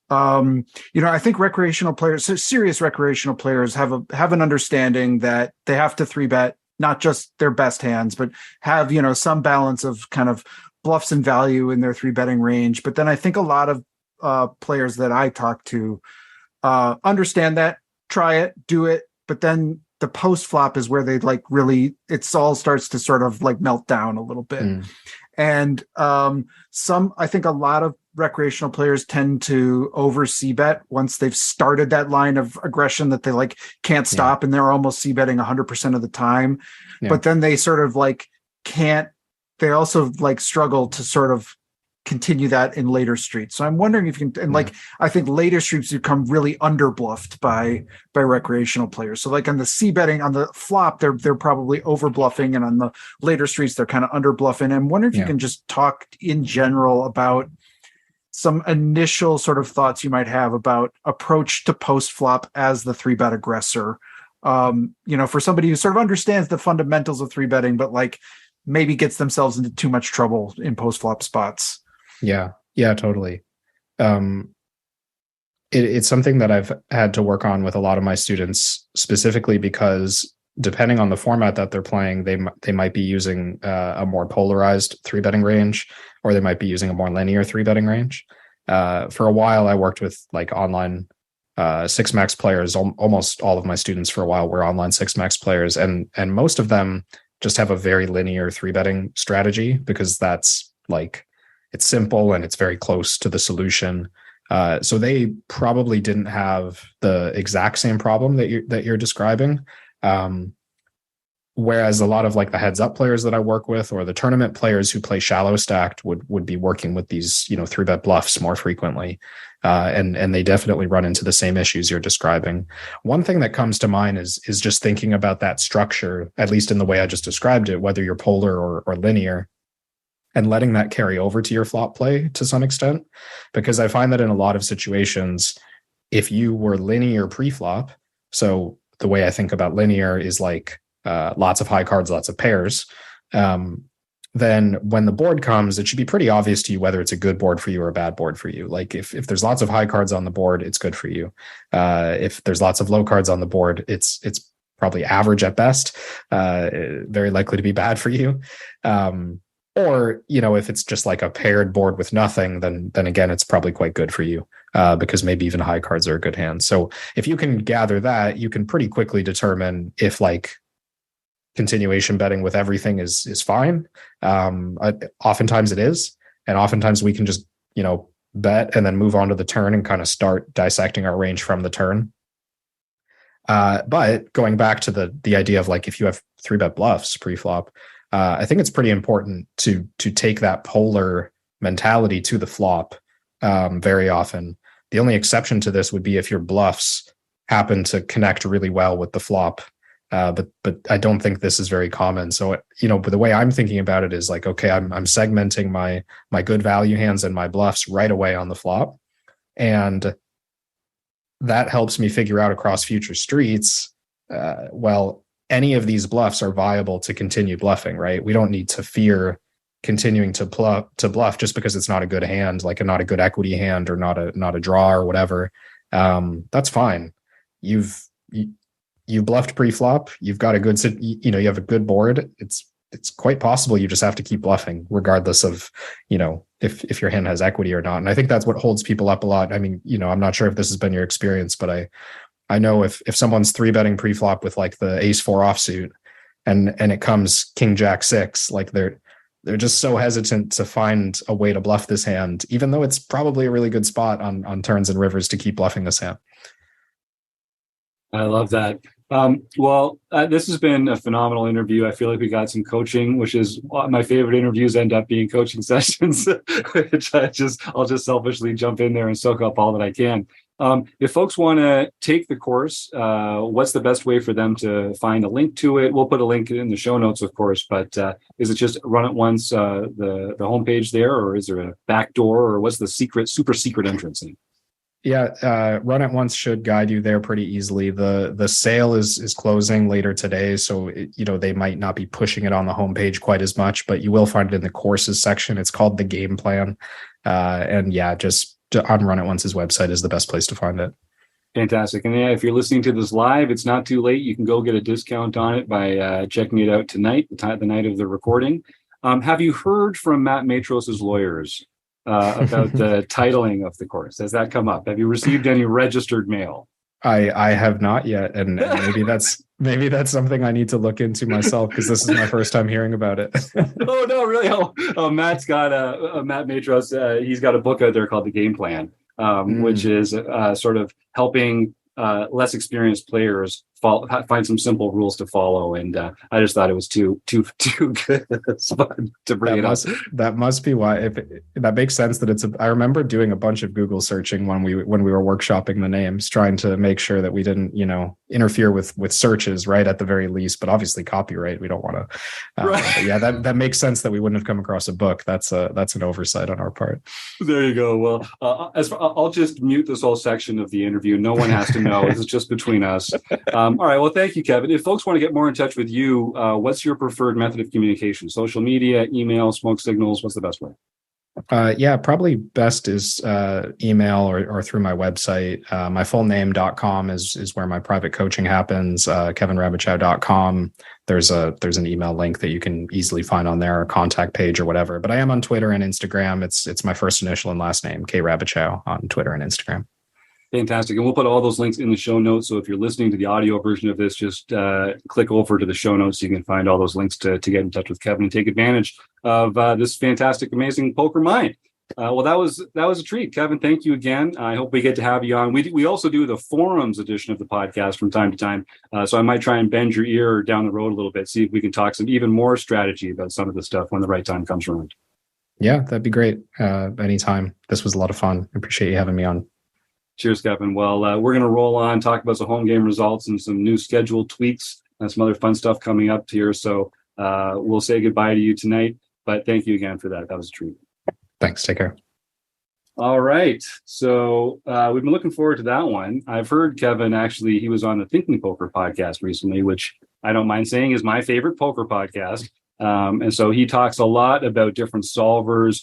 Speaker 2: I think recreational players, serious recreational players, have an understanding that they have to 3-bet not just their best hands, but have some balance of kind of bluffs and value in their 3-betting range. But then I think a lot of players that I talk to understand that, try it, do it, but then the post flop is where they it all starts to sort of like melt down a little bit. And I think a lot of recreational players tend to over c-bet once they've started that line of aggression that they can't stop, and they're almost c-betting 100% of the time. But then they sort of can't. They also struggle to sort of continue that in later streets. So I'm wondering if you can, and I think later streets become really underbluffed by recreational players. So on the c-betting, on the flop, they're probably over bluffing, and on the later streets, they're kind of under bluffing. I'm wondering if you can just talk in general about some initial sort of thoughts you might have about approach to post flop as the 3-bet aggressor. For somebody who sort of understands the fundamentals of 3-betting, but maybe gets themselves into too much trouble in post flop spots.
Speaker 4: Yeah, totally. It's something that I've had to work on with a lot of my students, specifically because depending on the format that they're playing, they might be using a more polarized 3-betting range, or they might be using a more linear 3-betting range. For a while, I worked with online 6-max players. Almost all of my students for a while were online 6-max players, and most of them just have a very linear 3-betting strategy because that's it's simple and it's very close to the solution. So they probably didn't have the exact same problem that you're describing. Whereas a lot of the heads up players that I work with, or the tournament players who play shallow stacked, would be working with these 3-bet bluffs more frequently, and they definitely run into the same issues you're describing. One thing that comes to mind is just thinking about that structure, at least in the way I just described it, whether you're polar or linear, and letting that carry over to your flop play to some extent. Because I find that in a lot of situations, if you were linear pre-flop, so the way I think about linear is lots of high cards, lots of pairs, then when the board comes, it should be pretty obvious to you whether it's a good board for you or a bad board for you. If there's lots of high cards on the board, it's good for you. If there's lots of low cards on the board, it's probably average at best, very likely to be bad for you. Or, if it's just a paired board with nothing, then again, it's probably quite good for you, because maybe even high cards are a good hand. So if you can gather that, you can pretty quickly determine if continuation betting with everything is fine. Oftentimes it is. And oftentimes we can just, bet and then move on to the turn and kind of start dissecting our range from the turn. But going back to the idea of if you have 3-bet bluffs pre-flop, I think it's pretty important to take that polar mentality to the flop very often. The only exception to this would be if your bluffs happen to connect really well with the flop, But I don't think this is very common. So, but the way I'm thinking about it is like, okay, I'm segmenting my good value hands and my bluffs right away on the flop. And that helps me figure out across future streets, any of these bluffs are viable to continue bluffing, right? We don't need to fear continuing to bluff just because it's not a good hand, like not a good equity hand or not a draw or whatever. That's fine. You've bluffed pre-flop. You've got a good, you have a good board. It's quite possible you just have to keep bluffing regardless of, if your hand has equity or not. And I think that's what holds people up a lot. I mean, I'm not sure if this has been your experience, but I know if someone's 3-betting pre-flop with like the ace-4 offsuit and it comes king jack 6, like they're just so hesitant to find a way to bluff this hand, even though it's probably a really good spot on turns and rivers to keep bluffing this hand.
Speaker 1: I love that. This has been a phenomenal interview. I feel like we got some coaching, which is my favorite interviews end up being coaching sessions, which I'll just selfishly jump in there and soak up all that I can. If folks want to take the course, what's the best way for them to find a link to it? We'll put a link in the show notes, of course, but is it just Run It Once, the homepage there, or is there a back door, or what's the super secret entrance in?
Speaker 4: Yeah, Run It Once should guide you there pretty easily. The sale is closing later today, so they might not be pushing it on the homepage quite as much, but you will find it in the courses section. It's called the Game Plan, and yeah, just on Run It Once's website is the best place to find it.
Speaker 1: Fantastic. And yeah, if you're listening to this live, it's not too late. You can go get a discount on it by checking it out tonight, the night of the recording. Have you heard from Matt Matros's lawyers about the titling of the course? Has that come up? Have you received any registered mail?
Speaker 4: I have not yet, and maybe that's something I need to look into myself, because this is my first time hearing about it.
Speaker 1: Oh no, really? Matt's got Matt Matros. He's got a book out there called The Game Plan, which is sort of helping less experienced players find some simple rules to follow, and I just thought it was too good to bring it up.
Speaker 4: That must be why. That makes sense that I remember doing a bunch of Google searching when we were workshopping the names, trying to make sure that we didn't interfere with searches, right, at the very least. But obviously copyright, we don't want to. Right. Yeah, that makes sense that we wouldn't have come across a book. That's an oversight on our part.
Speaker 1: There you go. Well, I'll just mute this whole section of the interview. No one has to know. This is just between us. All right. Well, thank you, Kevin. If folks want to get more in touch with you, what's your preferred method of communication? Social media, email, smoke signals? What's the best way?
Speaker 4: Yeah, probably best is email or through my website. My full name.com is where my private coaching happens. KevinRabichow.com. There's an email link that you can easily find on there, or contact page or whatever. But I am on Twitter and Instagram. It's my first initial and last name, K Rabichow, on Twitter and Instagram.
Speaker 1: Fantastic. And we'll put all those links in the show notes. So if you're listening to the audio version of this, just click over to the show notes. So you can find all those links to get in touch with Kevin and take advantage of this fantastic, amazing poker mind. Well, that was a treat. Kevin, thank you again. I hope we get to have you on. We also do the forums edition of the podcast from time to time. So I might try and bend your ear down the road a little bit, see if we can talk some even more strategy about some of the stuff when the right time comes around. Yeah, that'd be great. Anytime. This was a lot of fun. I appreciate you having me on. Cheers, Kevin. Well, we're going to roll on, talk about some home game results and some new schedule tweaks and some other fun stuff coming up here. So we'll say goodbye to you tonight. But thank you again for that. That was a treat. Thanks. Take care. All right. So we've been looking forward to that one. I've heard Kevin, actually, he was on the Thinking Poker podcast recently, which I don't mind saying is my favorite poker podcast. And so he talks a lot about different solvers,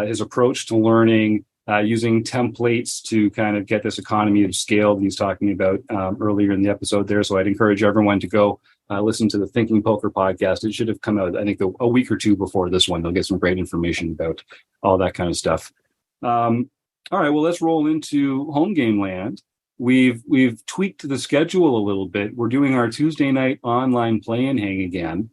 Speaker 1: his approach to learning, using templates to kind of get this economy of scale that he's talking about earlier in the episode there. So I'd encourage everyone to go listen to the Thinking Poker podcast. It should have come out, I think, a week or two before this one. They'll get some great information about all that kind of stuff. All right, well, let's roll into home game land. We've tweaked the schedule a little bit. We're doing our Tuesday night online play and hang again,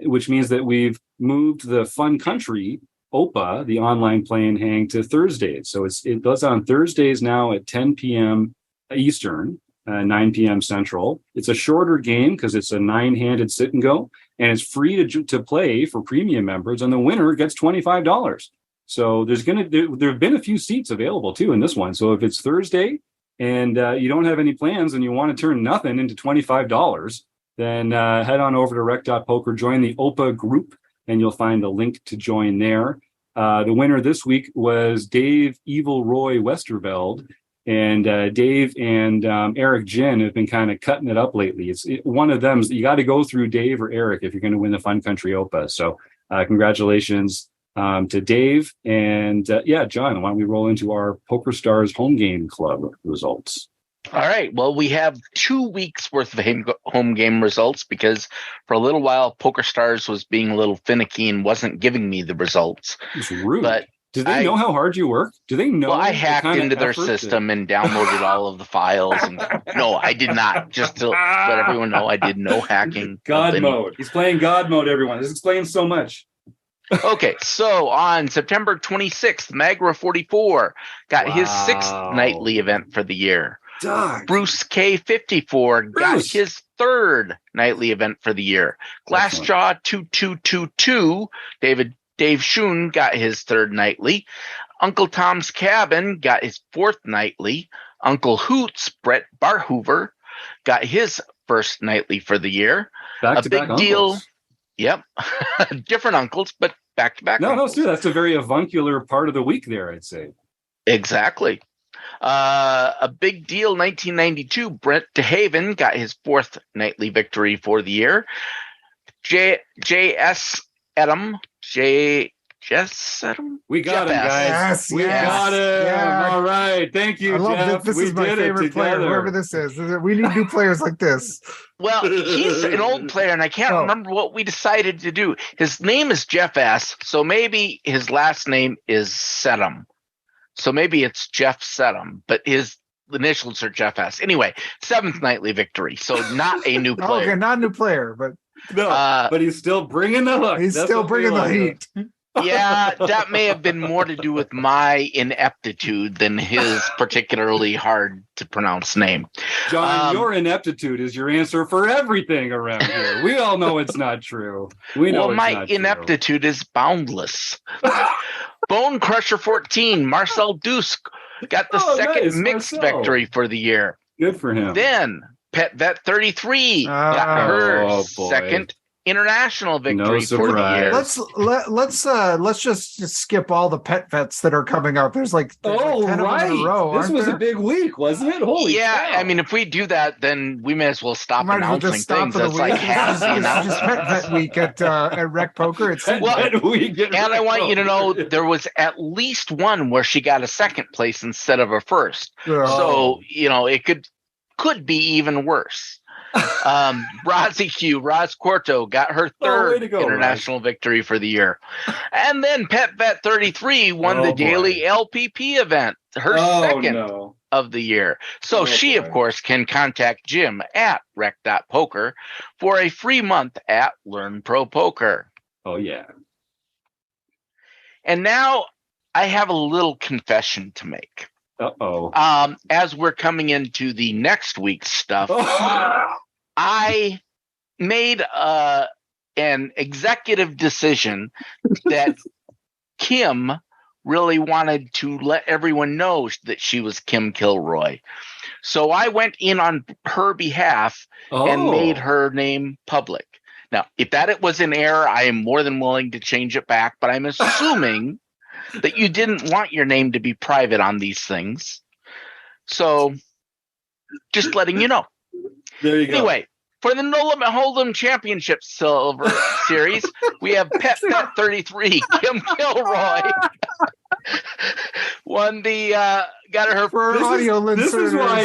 Speaker 1: which means that we've moved the Fun Country OPA, the online play and hang, to Thursdays. So it goes on Thursdays now at 10 p.m. Eastern, 9 p.m. Central. It's a shorter game because it's a 9-handed sit and go, and it's free to play for premium members, and the winner gets $25. So there have been a few seats available too in this one. So if it's Thursday and you don't have any plans and you want to turn nothing into $25, then head on over to rec.poker, join the OPA group, and you'll find a link to join there. The winner this week was Dave Evil Roy Westerveld. And Dave and Eric Jin have been kind of cutting it up lately. One of them, you got to go through Dave or Eric if you're going to win the Fun Country OPA. So congratulations to Dave. And John, why don't we roll into our Poker Stars home game club results?
Speaker 3: All right. Well, we have 2 weeks worth of home game results because for a little while, Poker Stars was being a little finicky and wasn't giving me the results.
Speaker 1: It's rude.
Speaker 3: But
Speaker 1: do they know how hard you work? Do they know?
Speaker 3: Well, I hacked into their system and downloaded all of the files. And no, I did not. Just to let everyone know, I did no hacking.
Speaker 1: God mode. He's playing God mode, everyone. This explains so much.
Speaker 3: Okay, so on September 26th, Magra 44 got his 6th nightly event for the year.
Speaker 1: Darn.
Speaker 3: Bruce K54 got his 3rd nightly event for the year. Glassjaw 2222, Dave Schoon got his 3rd nightly. Uncle Tom's Cabin got his 4th nightly. Uncle Hoots, Brett Barhoover, got his 1st nightly for the year.
Speaker 1: Back to big deal.
Speaker 3: Uncles. Yep. Different uncles, but back-to-back.
Speaker 1: No, sir. That's a very avuncular part of the week there, I'd say. Exactly.
Speaker 3: A big deal, 1992, Brent DeHaven got his 4th nightly victory for the year. J.S. Edom.
Speaker 1: We got him, guys.
Speaker 2: We got
Speaker 1: him.
Speaker 2: Yeah.
Speaker 1: All right. Thank you,
Speaker 2: I love
Speaker 1: Jeff.
Speaker 2: this. This is my favorite player, whoever this is. We need new players like this.
Speaker 3: Well, he's an old player, and I can't remember what we decided to do. His name is Jeff S., so maybe his last name is Sedum. So maybe it's Jeff Sedum, but his initials are Jeff S. Anyway, 7th nightly victory, so not a new player.
Speaker 2: Okay, not a new player, but
Speaker 1: but he's still bringing the hook.
Speaker 2: He's still bringing the heat.
Speaker 3: Yeah, that may have been more to do with my ineptitude than his particularly hard to pronounce name.
Speaker 1: John, your ineptitude is your answer for everything around here. We all know it's not true. We know
Speaker 3: my ineptitude is boundless. Bone Crusher 14, Marcel Dusk got the 2nd mixed victory for the year.
Speaker 1: Good for him.
Speaker 3: Then Pet Vet 33 got her 2nd international victory for the year.
Speaker 2: Let's just skip all the pet vets that are coming up. There's like 10 of them in a row.
Speaker 1: This was a big week, wasn't it? Holy cow.
Speaker 3: I mean, if we do that, then we may as well stop announcing things. That's like half the announcement.
Speaker 2: Just pet vet week at RecPoker.
Speaker 3: And I want you to know there was at least one where she got a 2nd place instead of a 1st. So it could be even worse. Roz Quarto got her 3rd international victory for the year. And then Pet Vet 33 won the daily LPP event, her 2nd of the year. So she, of course, can contact Jim at rec.poker for a free month at Learn Pro Poker.
Speaker 1: Oh, yeah.
Speaker 3: And now I have a little confession to make.
Speaker 1: Uh-oh.
Speaker 3: As we're coming into the next week's stuff, I made an executive decision that Kim really wanted to let everyone know that she was Kim Kilroy. So I went in on her behalf and made her name public. Now, if that was in error, I am more than willing to change it back, but I'm assuming that you didn't want your name to be private on these things. So just letting you know.
Speaker 1: There you go.
Speaker 3: Anyway, for the No Limit Hold'em Championship Silver Series, we have Pet Pet 33, Kim Kilroy. Won the got her
Speaker 2: for audio listeners.
Speaker 1: This is why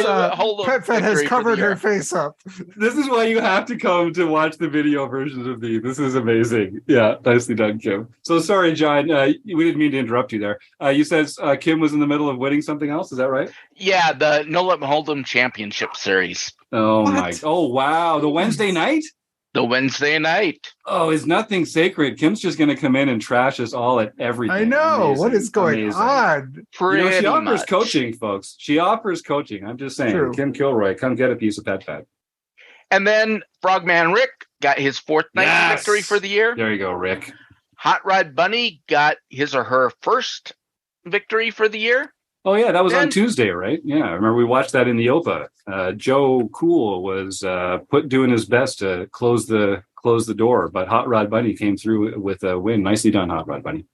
Speaker 2: Pet Pet has covered her face up.
Speaker 1: This is why you have to come to watch the video versions of these. This is amazing. Yeah, nicely done, Kim. So sorry, John. We didn't mean to interrupt you there. You said Kim was in the middle of winning something else. Is that right?
Speaker 3: Yeah, the No Limit Hold'em Championship Series.
Speaker 1: Oh my! Oh wow! The Wednesday night.
Speaker 3: The Wednesday night.
Speaker 1: Oh, is nothing sacred. Kim's just going to come in and trash us all at everything.
Speaker 2: I know.
Speaker 1: Amazing.
Speaker 2: What is going on?
Speaker 1: She offers coaching, folks. She offers coaching. I'm just saying. True. Kim Kilroy, come get a piece of Pet Pet.
Speaker 3: And then Frogman Rick got his 4th night victory for the year.
Speaker 1: There you go, Rick.
Speaker 3: Hot Rod Bunny got his or her 1st victory for the year.
Speaker 1: Oh yeah, that was on
Speaker 3: Then-
Speaker 1: Tuesday, right? Yeah, I remember we watched that in the OPA. Joe Cool was doing his best to close the door, but Hot Rod Bunny came through with a win. Nicely done, Hot Rod Bunny.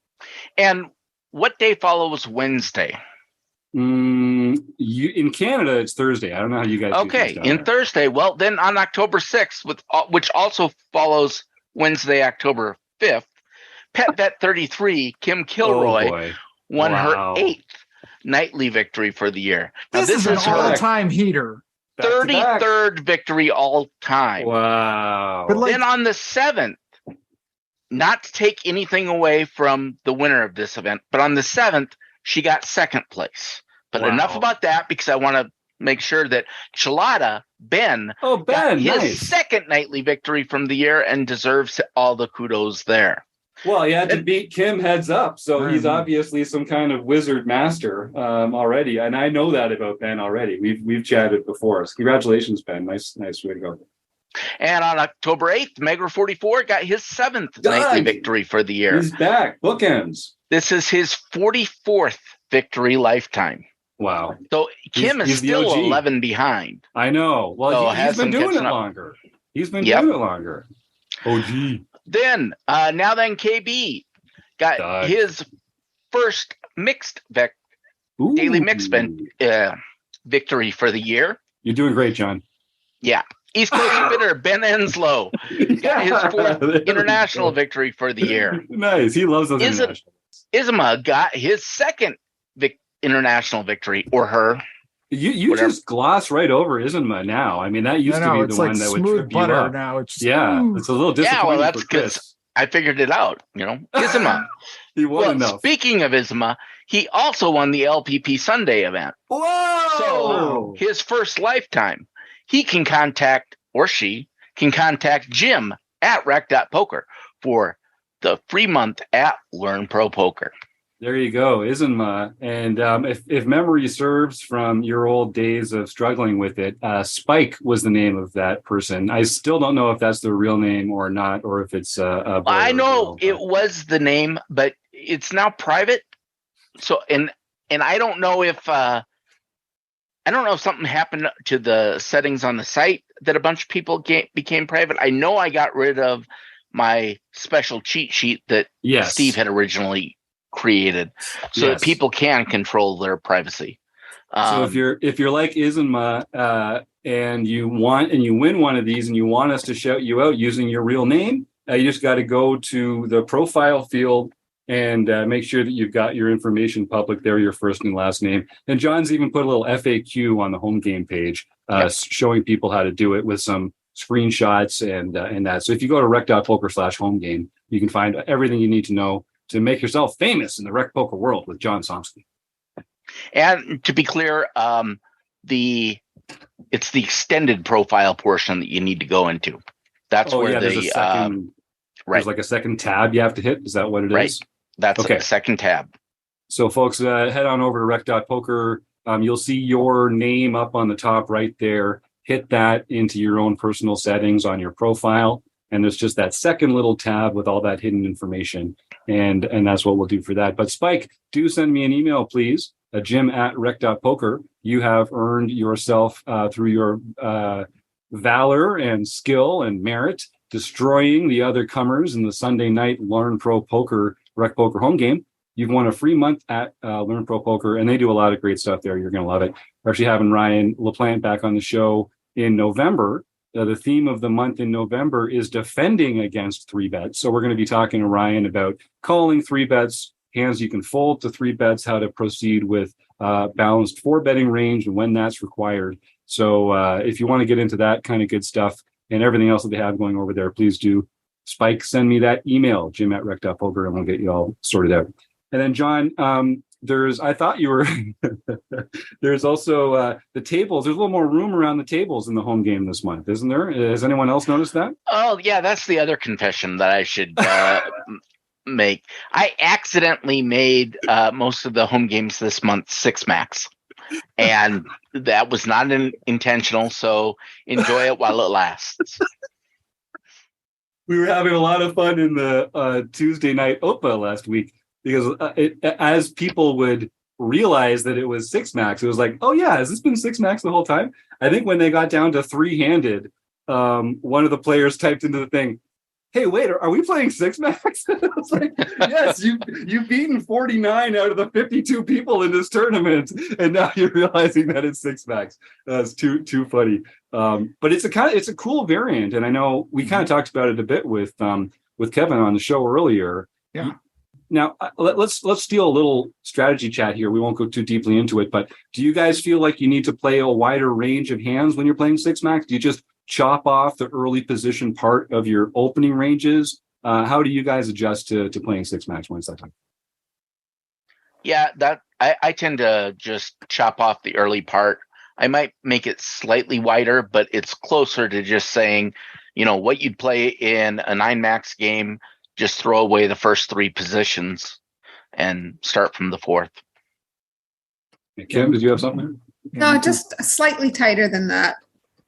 Speaker 3: And what day follows Wednesday?
Speaker 1: In Canada, it's Thursday. I don't know how you guys do
Speaker 3: Okay,
Speaker 1: things down
Speaker 3: in
Speaker 1: there.
Speaker 3: Thursday. Well, then on October 6th, which also follows Wednesday, October 5th, Pet Vet 33, Kim Kilroy,
Speaker 1: Oh boy.
Speaker 3: won
Speaker 1: Wow.
Speaker 3: her 8th nightly victory for the year. Now,
Speaker 2: This is an
Speaker 3: her
Speaker 2: all-time heater.
Speaker 1: Back to back.
Speaker 3: 33rd victory all time.
Speaker 1: Wow.
Speaker 2: But like-
Speaker 3: Then on the 7th, not to take anything away from the winner of this event, but on the 7th, she got second place. But
Speaker 1: Wow.
Speaker 3: enough about that, because I want to make sure that Chelada, Ben,
Speaker 1: Oh, Ben,
Speaker 3: got his
Speaker 1: nice.
Speaker 3: second nightly victory from the year and deserves all the kudos there.
Speaker 1: Well, he had to beat Kim heads up, so he's
Speaker 2: Mhm.
Speaker 1: obviously some kind of wizard master already, and I know that about Ben already. We've chatted before. So congratulations, Ben. Nice way to go.
Speaker 3: And on October 8th, Megre 44 got his 7th
Speaker 1: Doug!
Speaker 3: nightly victory for the year.
Speaker 1: He's back. Bookends.
Speaker 3: This is his 44th victory lifetime.
Speaker 1: Wow.
Speaker 3: So Kim
Speaker 1: He's
Speaker 3: is
Speaker 1: the
Speaker 3: still
Speaker 1: OG.
Speaker 3: 11 behind.
Speaker 1: I know. Well,
Speaker 3: So
Speaker 1: he's
Speaker 3: has
Speaker 1: been
Speaker 3: some
Speaker 1: doing it
Speaker 3: catching up.
Speaker 1: longer. He's been
Speaker 3: Yep.
Speaker 1: doing it longer. OG.
Speaker 3: Then, KB got
Speaker 1: Doug.
Speaker 3: his first
Speaker 1: Ooh.
Speaker 3: daily mixed victory for the year.
Speaker 1: You're doing great, John.
Speaker 3: Yeah. East Coast spitter Ben Enslow got his fourth
Speaker 1: There we
Speaker 3: international
Speaker 1: go.
Speaker 3: victory for the year.
Speaker 1: Nice. He loves those
Speaker 3: Is it-
Speaker 1: international.
Speaker 3: Isma got his second international victory, or her.
Speaker 1: You
Speaker 3: Whatever.
Speaker 1: just gloss right over Isnma now. I mean, that used to be
Speaker 2: it's
Speaker 1: the
Speaker 2: like
Speaker 1: one that would
Speaker 2: smooth
Speaker 1: trip you
Speaker 2: butter
Speaker 1: up.
Speaker 2: now. It's just,
Speaker 1: Yeah,
Speaker 2: ooh.
Speaker 1: it's a little disappointing
Speaker 3: well, that's
Speaker 1: for Chris.
Speaker 3: I figured it out, Isma.
Speaker 1: He won
Speaker 3: Well,
Speaker 1: enough.
Speaker 3: speaking of Isma, he also won the LPP Sunday event.
Speaker 1: Whoa!
Speaker 3: So his first lifetime, he can contact, or she can contact Jim at rec.poker for the free month at Learn Pro Poker.
Speaker 1: There you go, Isma. And if memory serves from your old days of struggling with it, Spike was the name of that person. I still don't know if that's the real name or not, or if it's a boy
Speaker 3: I
Speaker 1: or a
Speaker 3: know
Speaker 1: girl,
Speaker 3: it
Speaker 1: but-
Speaker 3: was the name, but it's now private. So and I don't know if something happened to the settings on the site that a bunch of people became private. I know I got rid of my special cheat sheet that
Speaker 1: Yes.
Speaker 3: Steve had originally created, so
Speaker 1: Yes.
Speaker 3: that people can control their privacy.
Speaker 1: So if you're like Isma and you win one of these and you want us to shout you out using your real name, you just got to go to the profile field and make sure that you've got your information public there, your first and last name. And John's even put a little FAQ on the home game page showing people how to do it with some screenshots and that. So if you go to rec.poker/home game, you can find everything you need to know to make yourself famous in the rec poker world with John Somsky.
Speaker 3: And to be clear, it's the extended profile portion that you need to go into. That's where
Speaker 1: there's a second,
Speaker 3: right.
Speaker 1: There's like a second tab you have to hit. Is that what it is?
Speaker 3: Right. That's
Speaker 1: Okay.
Speaker 3: the second tab.
Speaker 1: So folks, head on over to rec.poker. You'll see your name up on the top right there. Hit that into your own personal settings on your profile. And there's just that second little tab with all that hidden information. And that's what we'll do for that. But Spike, do send me an email, please. Jim@rec.poker. You have earned yourself through your valor and skill and merit, destroying the other comers in the Sunday night Learn Pro Poker Rec Poker home game. You've won a free month at Learn Pro Poker, and they do a lot of great stuff there. You're going to love it. We're actually having Ryan LaPlante back on the show in November. The theme of the month in November is defending against 3-bets. So we're going to be talking to Ryan about calling 3-bets, hands you can fold to 3-bets, how to proceed with balanced 4-betting range and when that's required. So if you want to get into that kind of good stuff and everything else that they have going over there, please do. Spike, send me that email, jim@rec.poker, and we'll get you all sorted out. And then, John, I thought you were, there's also the tables. There's a little more room around the tables in the home game this month, isn't there? Has anyone else noticed that?
Speaker 3: Oh, yeah, that's the other confession that I should make. I accidentally made most of the home games this month 6 max. And that was not intentional, so enjoy it while it lasts.
Speaker 1: We were having a lot of fun in the Tuesday night OPA last week because as people were realize that it was six max. It was like, oh yeah, has this been six max the whole time? I think when they got down to three-handed, one of the players typed into the thing, hey, wait, are we playing six max? It's like, yes, you've beaten 49 out of the 52 people in this tournament, and now you're realizing that it's six max. That's too funny. But it's a cool variant, and I know we kind of talked about it a bit with Kevin on the show earlier.
Speaker 2: Yeah.
Speaker 1: Now let's steal a little strategy chat here. We won't go too deeply into it, but do you guys feel like you need to play a wider range of hands when you're playing six max? Do you just chop off the early position part of your opening ranges? How do you guys adjust to playing six max when it's that time?
Speaker 3: Yeah, that I tend to just chop off the early part. I might make it slightly wider, but it's closer to just saying, what you'd play in a 9 max game, just throw away the first three positions and start from the fourth.
Speaker 1: Kim, did you have something?
Speaker 5: No, just slightly tighter than that,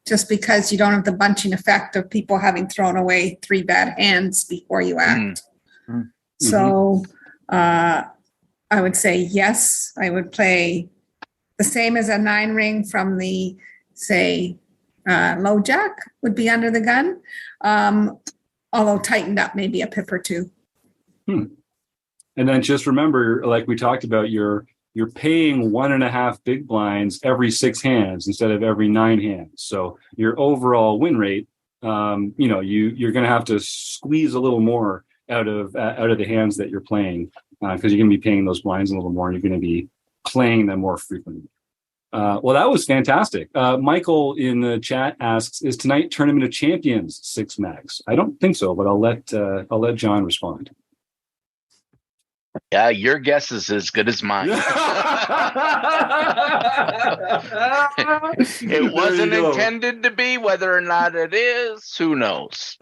Speaker 5: just because you don't have the bunching effect of people having thrown away 3 bad hands before you act.
Speaker 2: Mm-hmm.
Speaker 5: So I would say yes, I would play the same as a 9 ring from the, say, low jack would be under the gun, although tightened up maybe a pip or two.
Speaker 1: And then just remember, like we talked about, you're paying 1.5 big blinds every 6 hands instead of every 9 hands. So your overall win rate, you're going to have to squeeze a little more out of the hands that you're playing, because you're going to be paying those blinds a little more, and you're going to be playing them more frequently. Well, that was fantastic. Michael in the chat asks, is tonight Tournament of Champions 6 max? I don't think so, but I'll let John respond.
Speaker 3: Yeah, your guess is as good as mine. It wasn't intended to be. Whether or not it is, who knows?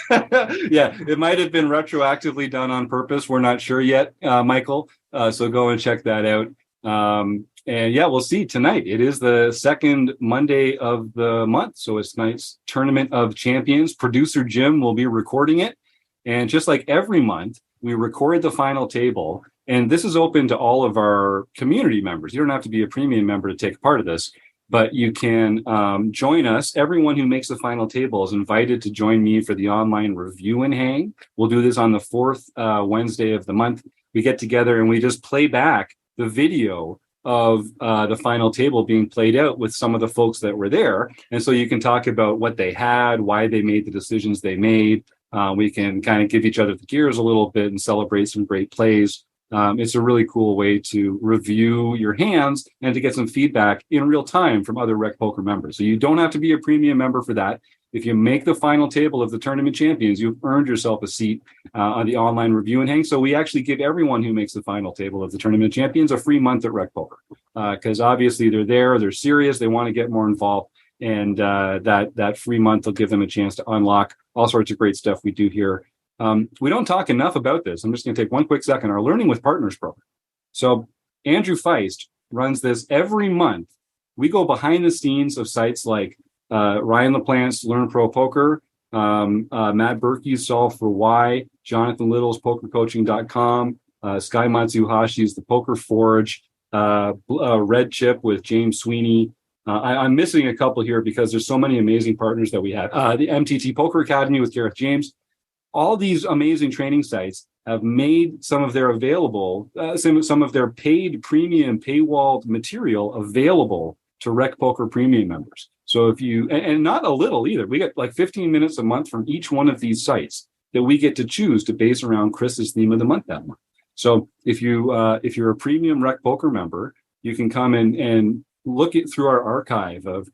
Speaker 1: Yeah, it might have been retroactively done on purpose. We're not sure yet, Michael. So go and check that out. And yeah, we'll see tonight. It is the second Monday of the month. So it's tonight's Tournament of Champions. Producer Jim will be recording it. And just like every month, we record the final table. And this is open to all of our community members. You don't have to be a premium member to take part of this, but you can join us. Everyone who makes the final table is invited to join me for the online review and hang. We'll do this on the 4th Wednesday of the month. We get together and we just play back the video of the final table being played out with some of the folks that were there. And so you can talk about what they had, why they made the decisions they made. We can kind of give each other the gears a little bit and celebrate some great plays. It's a really cool way to review your hands and to get some feedback in real time from other RecPoker members. So you don't have to be a premium member for that. If you make the final table of the Tournament Champions, you've earned yourself a seat on the online review and hang. So we actually give everyone who makes the final table of the Tournament Champions a free month at RecPoker, because obviously they're serious, they want to get more involved, and that free month will give them a chance to unlock all sorts of great stuff we do here. We don't talk enough about this. I'm just going to take one quick second. Our Learning with Partners program. So Andrew Feist runs this every month. We go behind the scenes of sites like Ryan LaPlante's Learn Pro Poker, Matt Berkey's Solve for Why, Jonathan Little's PokerCoaching.com, Sky Matsuhashi's The Poker Forge, Red Chip with James Sweeney. I'm missing a couple here because there's so many amazing partners that we have. The MTT Poker Academy with Gareth James. All these amazing training sites have made some of their some of their paid premium paywalled material available to RecPoker premium members. So if you, and not a little either, we get like 15 minutes a month from each one of these sites that we get to choose to base around Chris's theme of the month that month. So if you're a premium RecPoker member, you can come and look through our archive of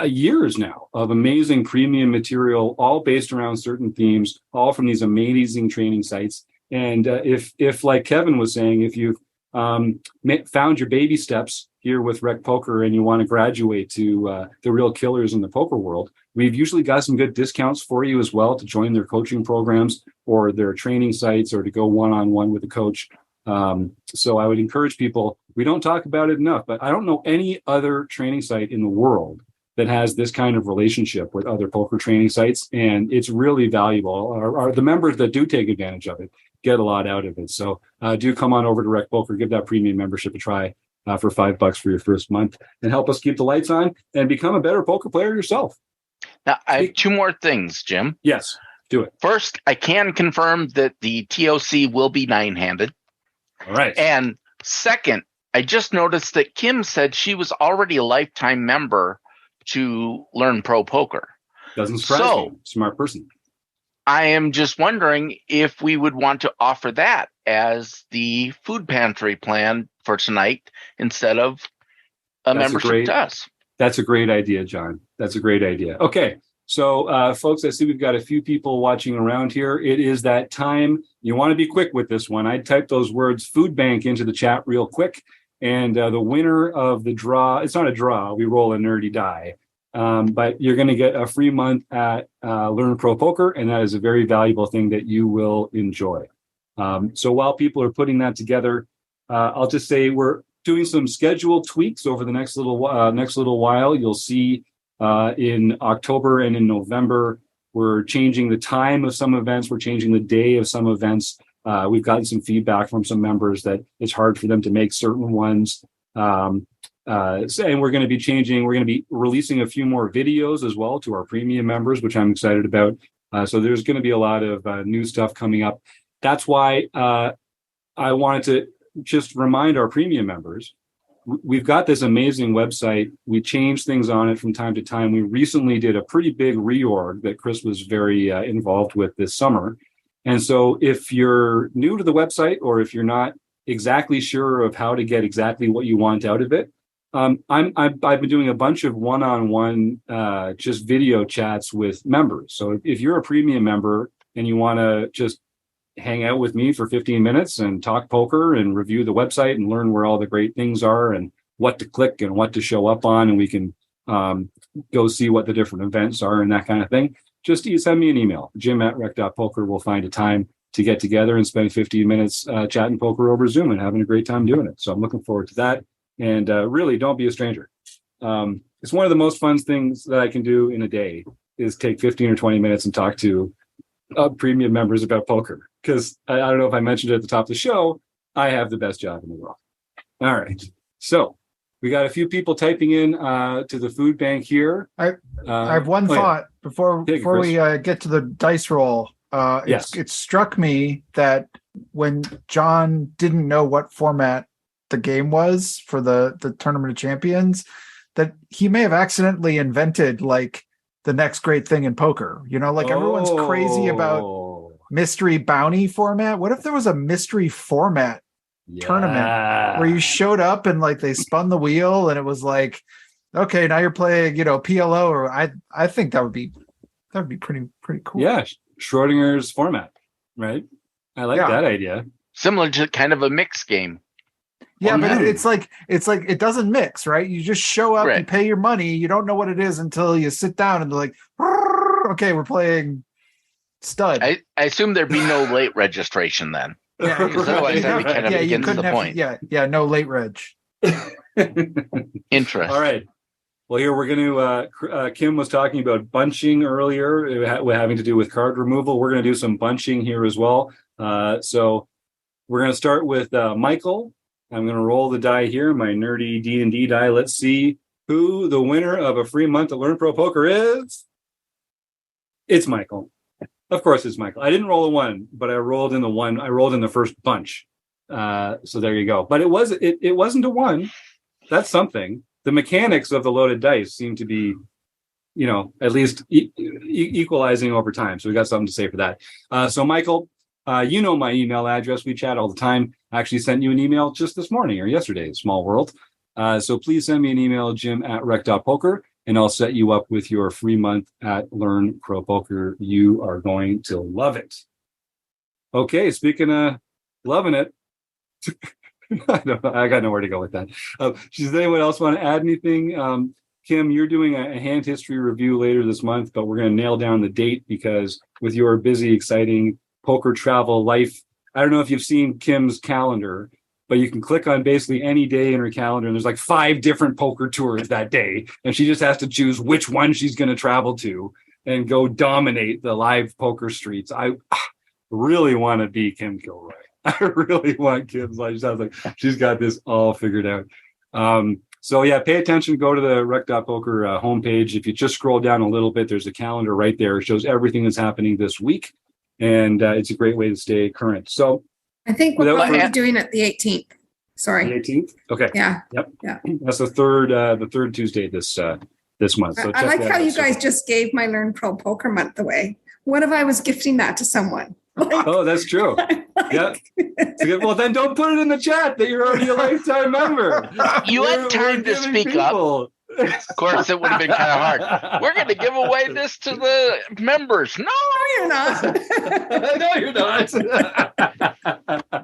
Speaker 1: years now of amazing premium material, all based around certain themes, all from these amazing training sites. And if like Kevin was saying, if you've found your baby steps here with RecPoker and you want to graduate to the real killers in the poker world, we've usually got some good discounts for you as well to join their coaching programs or their training sites or to go one-on-one with a coach. So I would encourage people, we don't talk about it enough, but I don't know any other training site in the world that has this kind of relationship with other poker training sites. And it's really valuable. The members that do take advantage of it get a lot out of it. So do come on over to RecPoker, give that premium membership a try for $5 for your first month, and help us keep the lights on and become a better poker player yourself.
Speaker 3: Now, I have two more things, Jim.
Speaker 1: Yes, do it.
Speaker 3: First, I can confirm that the TOC will be 9-handed.
Speaker 1: All right.
Speaker 3: And second, I just noticed that Kim said she was already a lifetime member to Learn Pro Poker.
Speaker 1: Doesn't surprise me. Smart person.
Speaker 3: I am just wondering if we would want to offer that as the food pantry plan for tonight instead of a membership to us.
Speaker 1: That's a great idea, John. That's a great idea. Okay. So, folks, I see we've got a few people watching around here. It is that time. You want to be quick with this one. I typed those words food bank into the chat real quick. And the winner of the draw, it's not a draw. We roll a nerdy die. But you're going to get a free month at Learn Pro Poker. And that is a very valuable thing that you will enjoy. So while people are putting that together, I'll just say we're doing some schedule tweaks over the next little while. You'll see in October and in November, we're changing the time of some events. We're changing the day of some events. We've gotten some feedback from some members that it's hard for them to make certain ones. And we're going to be releasing a few more videos as well to our premium members, which I'm excited about. So there's going to be a lot of new stuff coming up. That's why I wanted to just remind our premium members, we've got this amazing website. We change things on it from time to time. We recently did a pretty big reorg that Chris was very involved with this summer. And so if you're new to the website, or if you're not exactly sure of how to get exactly what you want out of it, I've been doing a bunch of one-on-one just video chats with members. So if you're a premium member and you want to just hang out with me for 15 minutes and talk poker and review the website and learn where all the great things are and what to click and what to show up on, and we can go see what the different events are and that kind of thing, just send me an email, jim@rec.poker. We'll find a time to get together and spend 15 minutes chatting poker over Zoom and having a great time doing it. So I'm looking forward to that. And really, don't be a stranger. It's one of the most fun things that I can do in a day is take 15 or 20 minutes and talk to premium members about poker. Because I don't know if I mentioned it at the top of the show, I have the best job in the world. All right. So we got a few people typing in to the food bank here.
Speaker 2: I have one thought before we get to the dice roll.
Speaker 1: Yes.
Speaker 2: It struck me that when John didn't know what format the game was for the Tournament of Champions, that he may have accidentally invented like the next great thing in poker. You know, like everyone's crazy about mystery bounty format. What if there was a mystery format tournament where you showed up and like they spun the wheel and it was like, okay, now you're playing, PLO, or I think that would be pretty cool.
Speaker 1: Yeah, Schrodinger's format, right? I like that idea.
Speaker 3: Similar to kind of a mixed game.
Speaker 2: Yeah, but it's like it doesn't mix, right? You just show up, you pay your money, you don't know what it is until you sit down and they're like, okay, we're playing stud.
Speaker 3: I assume there'd be no late registration then.
Speaker 2: Yeah,
Speaker 3: because otherwise that'd be kind of against the point.
Speaker 2: Yeah, no late reg.
Speaker 3: Interesting.
Speaker 1: All right. Well, here we're going to, Kim was talking about bunching earlier, having to do with card removal. We're going to do some bunching here as well. So we're going to start with Michael. I'm going to roll the die here, my nerdy D&D die. Let's see who the winner of a free month at Learn Pro Poker is. It's Michael. Of course it's Michael. I didn't roll a 1, but I rolled in the 1. I rolled in the first bunch. So there you go. But it wasn't a 1. That's something. The mechanics of the loaded dice seem to be, at least equalizing over time. So we got something to say for that. So Michael, you know my email address. We chat all the time. I actually sent you an email just this morning or yesterday. Small world. So please send me an email, jim@rec.poker, and I'll set you up with your free month at Learn Pro Poker. You are going to love it. Okay, speaking of loving it, I got nowhere to go with that. Does anyone else want to add anything? Kim, you're doing a hand history review later this month, but we're going to nail down the date because with your busy, exciting poker travel life, I don't know if you've seen Kim's calendar, but you can click on basically any day in her calendar, and there's like 5 different poker tours that day, and she just has to choose which one she's going to travel to and go dominate the live poker streets. really want to be Kim Kilroy. I really want Kim's life. She sounds like she's got this all figured out. So yeah, pay attention. Go to the Rec.Poker homepage. If you just scroll down a little bit, there's a calendar right there. It shows everything that's happening this week, and it's a great way to stay current. So
Speaker 5: I think we'll probably be doing it the 18th. Sorry.
Speaker 1: The 18th? Okay.
Speaker 5: Yeah.
Speaker 1: Yep.
Speaker 5: Yeah.
Speaker 1: That's the third Tuesday this month. So
Speaker 5: I like how you guys just gave my Learn Pro Poker Month away. What if I was gifting that to someone?
Speaker 1: Oh, that's true. Yeah. Well, then don't put it in the chat that you're already a lifetime member.
Speaker 3: You had time to speak up. Of course, it would have been kind of hard. We're going to give away this to the members. No,
Speaker 5: you're not.
Speaker 1: No, you're not.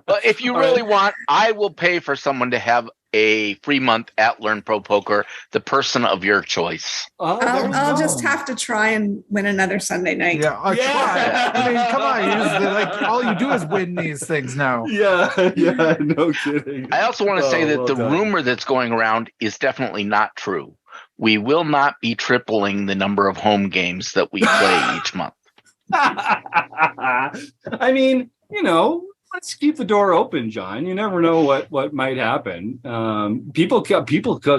Speaker 3: But if you really want, I will pay for someone to have a free month at Learn Pro Poker, the person of your choice.
Speaker 5: I'll just have to try and win another Sunday night.
Speaker 2: Yeah, try. I mean, come on. All you do is win these things now.
Speaker 1: Yeah, no kidding.
Speaker 3: I also want to say that the rumor that's going around is definitely not true. We will not be tripling the number of home games that we play each month.
Speaker 1: I mean, let's keep the door open, John. You never know what might happen. People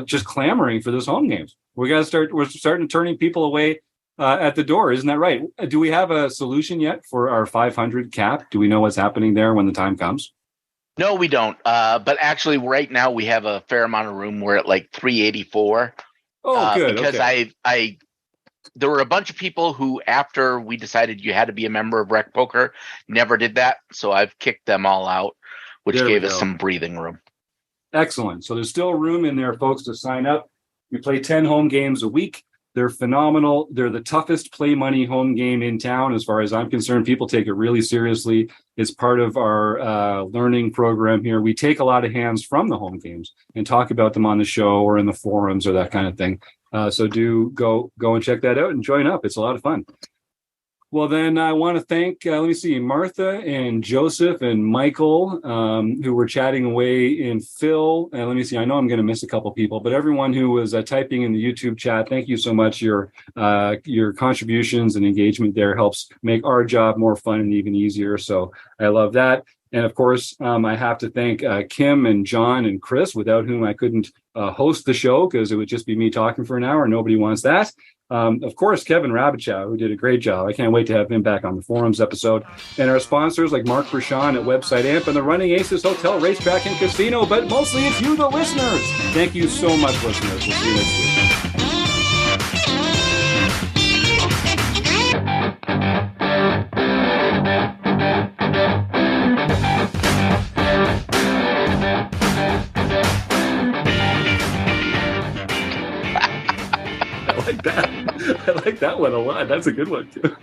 Speaker 1: just clamoring for this home games. We're starting turning people away at the door. Isn't that right? Do we have a solution yet for our 500 cap? Do we know what's happening there when the time comes?
Speaker 3: No, we don't. But actually, right now we have a fair amount of room. We're at like 384.
Speaker 1: Oh, good.
Speaker 3: Because
Speaker 1: okay.
Speaker 3: There were a bunch of people who, after we decided you had to be a member of RecPoker, never did that. So I've kicked them all out, which gave us some breathing room.
Speaker 1: Excellent. So there's still room in there, folks, to sign up. We play 10 home games a week. They're phenomenal. They're the toughest play money home game in town. As far as I'm concerned, people take it really seriously. It's part of our learning program here. We take a lot of hands from the home games and talk about them on the show or in the forums or that kind of thing. So do go and check that out and join up. It's a lot of fun. Well, then I want to thank, Martha and Joseph and Michael, who were chatting away, and Phil. And I know I'm going to miss a couple people, but everyone who was typing in the YouTube chat, thank you so much. Your contributions and engagement there helps make our job more fun and even easier. So I love that. And of course, I have to thank Kim and John and Chris, without whom I couldn't host the show, because it would just be me talking for an hour. Nobody wants that. Of course, Kevin Rabichow, who did a great job. I can't wait to have him back on the forums episode. And our sponsors like Mark Brashan at Website Amp and the Running Aces Hotel, Racetrack, and Casino. But mostly it's you, the listeners. Thank you so much, listeners. We'll see you next week. I like that one a lot. That's a good one too.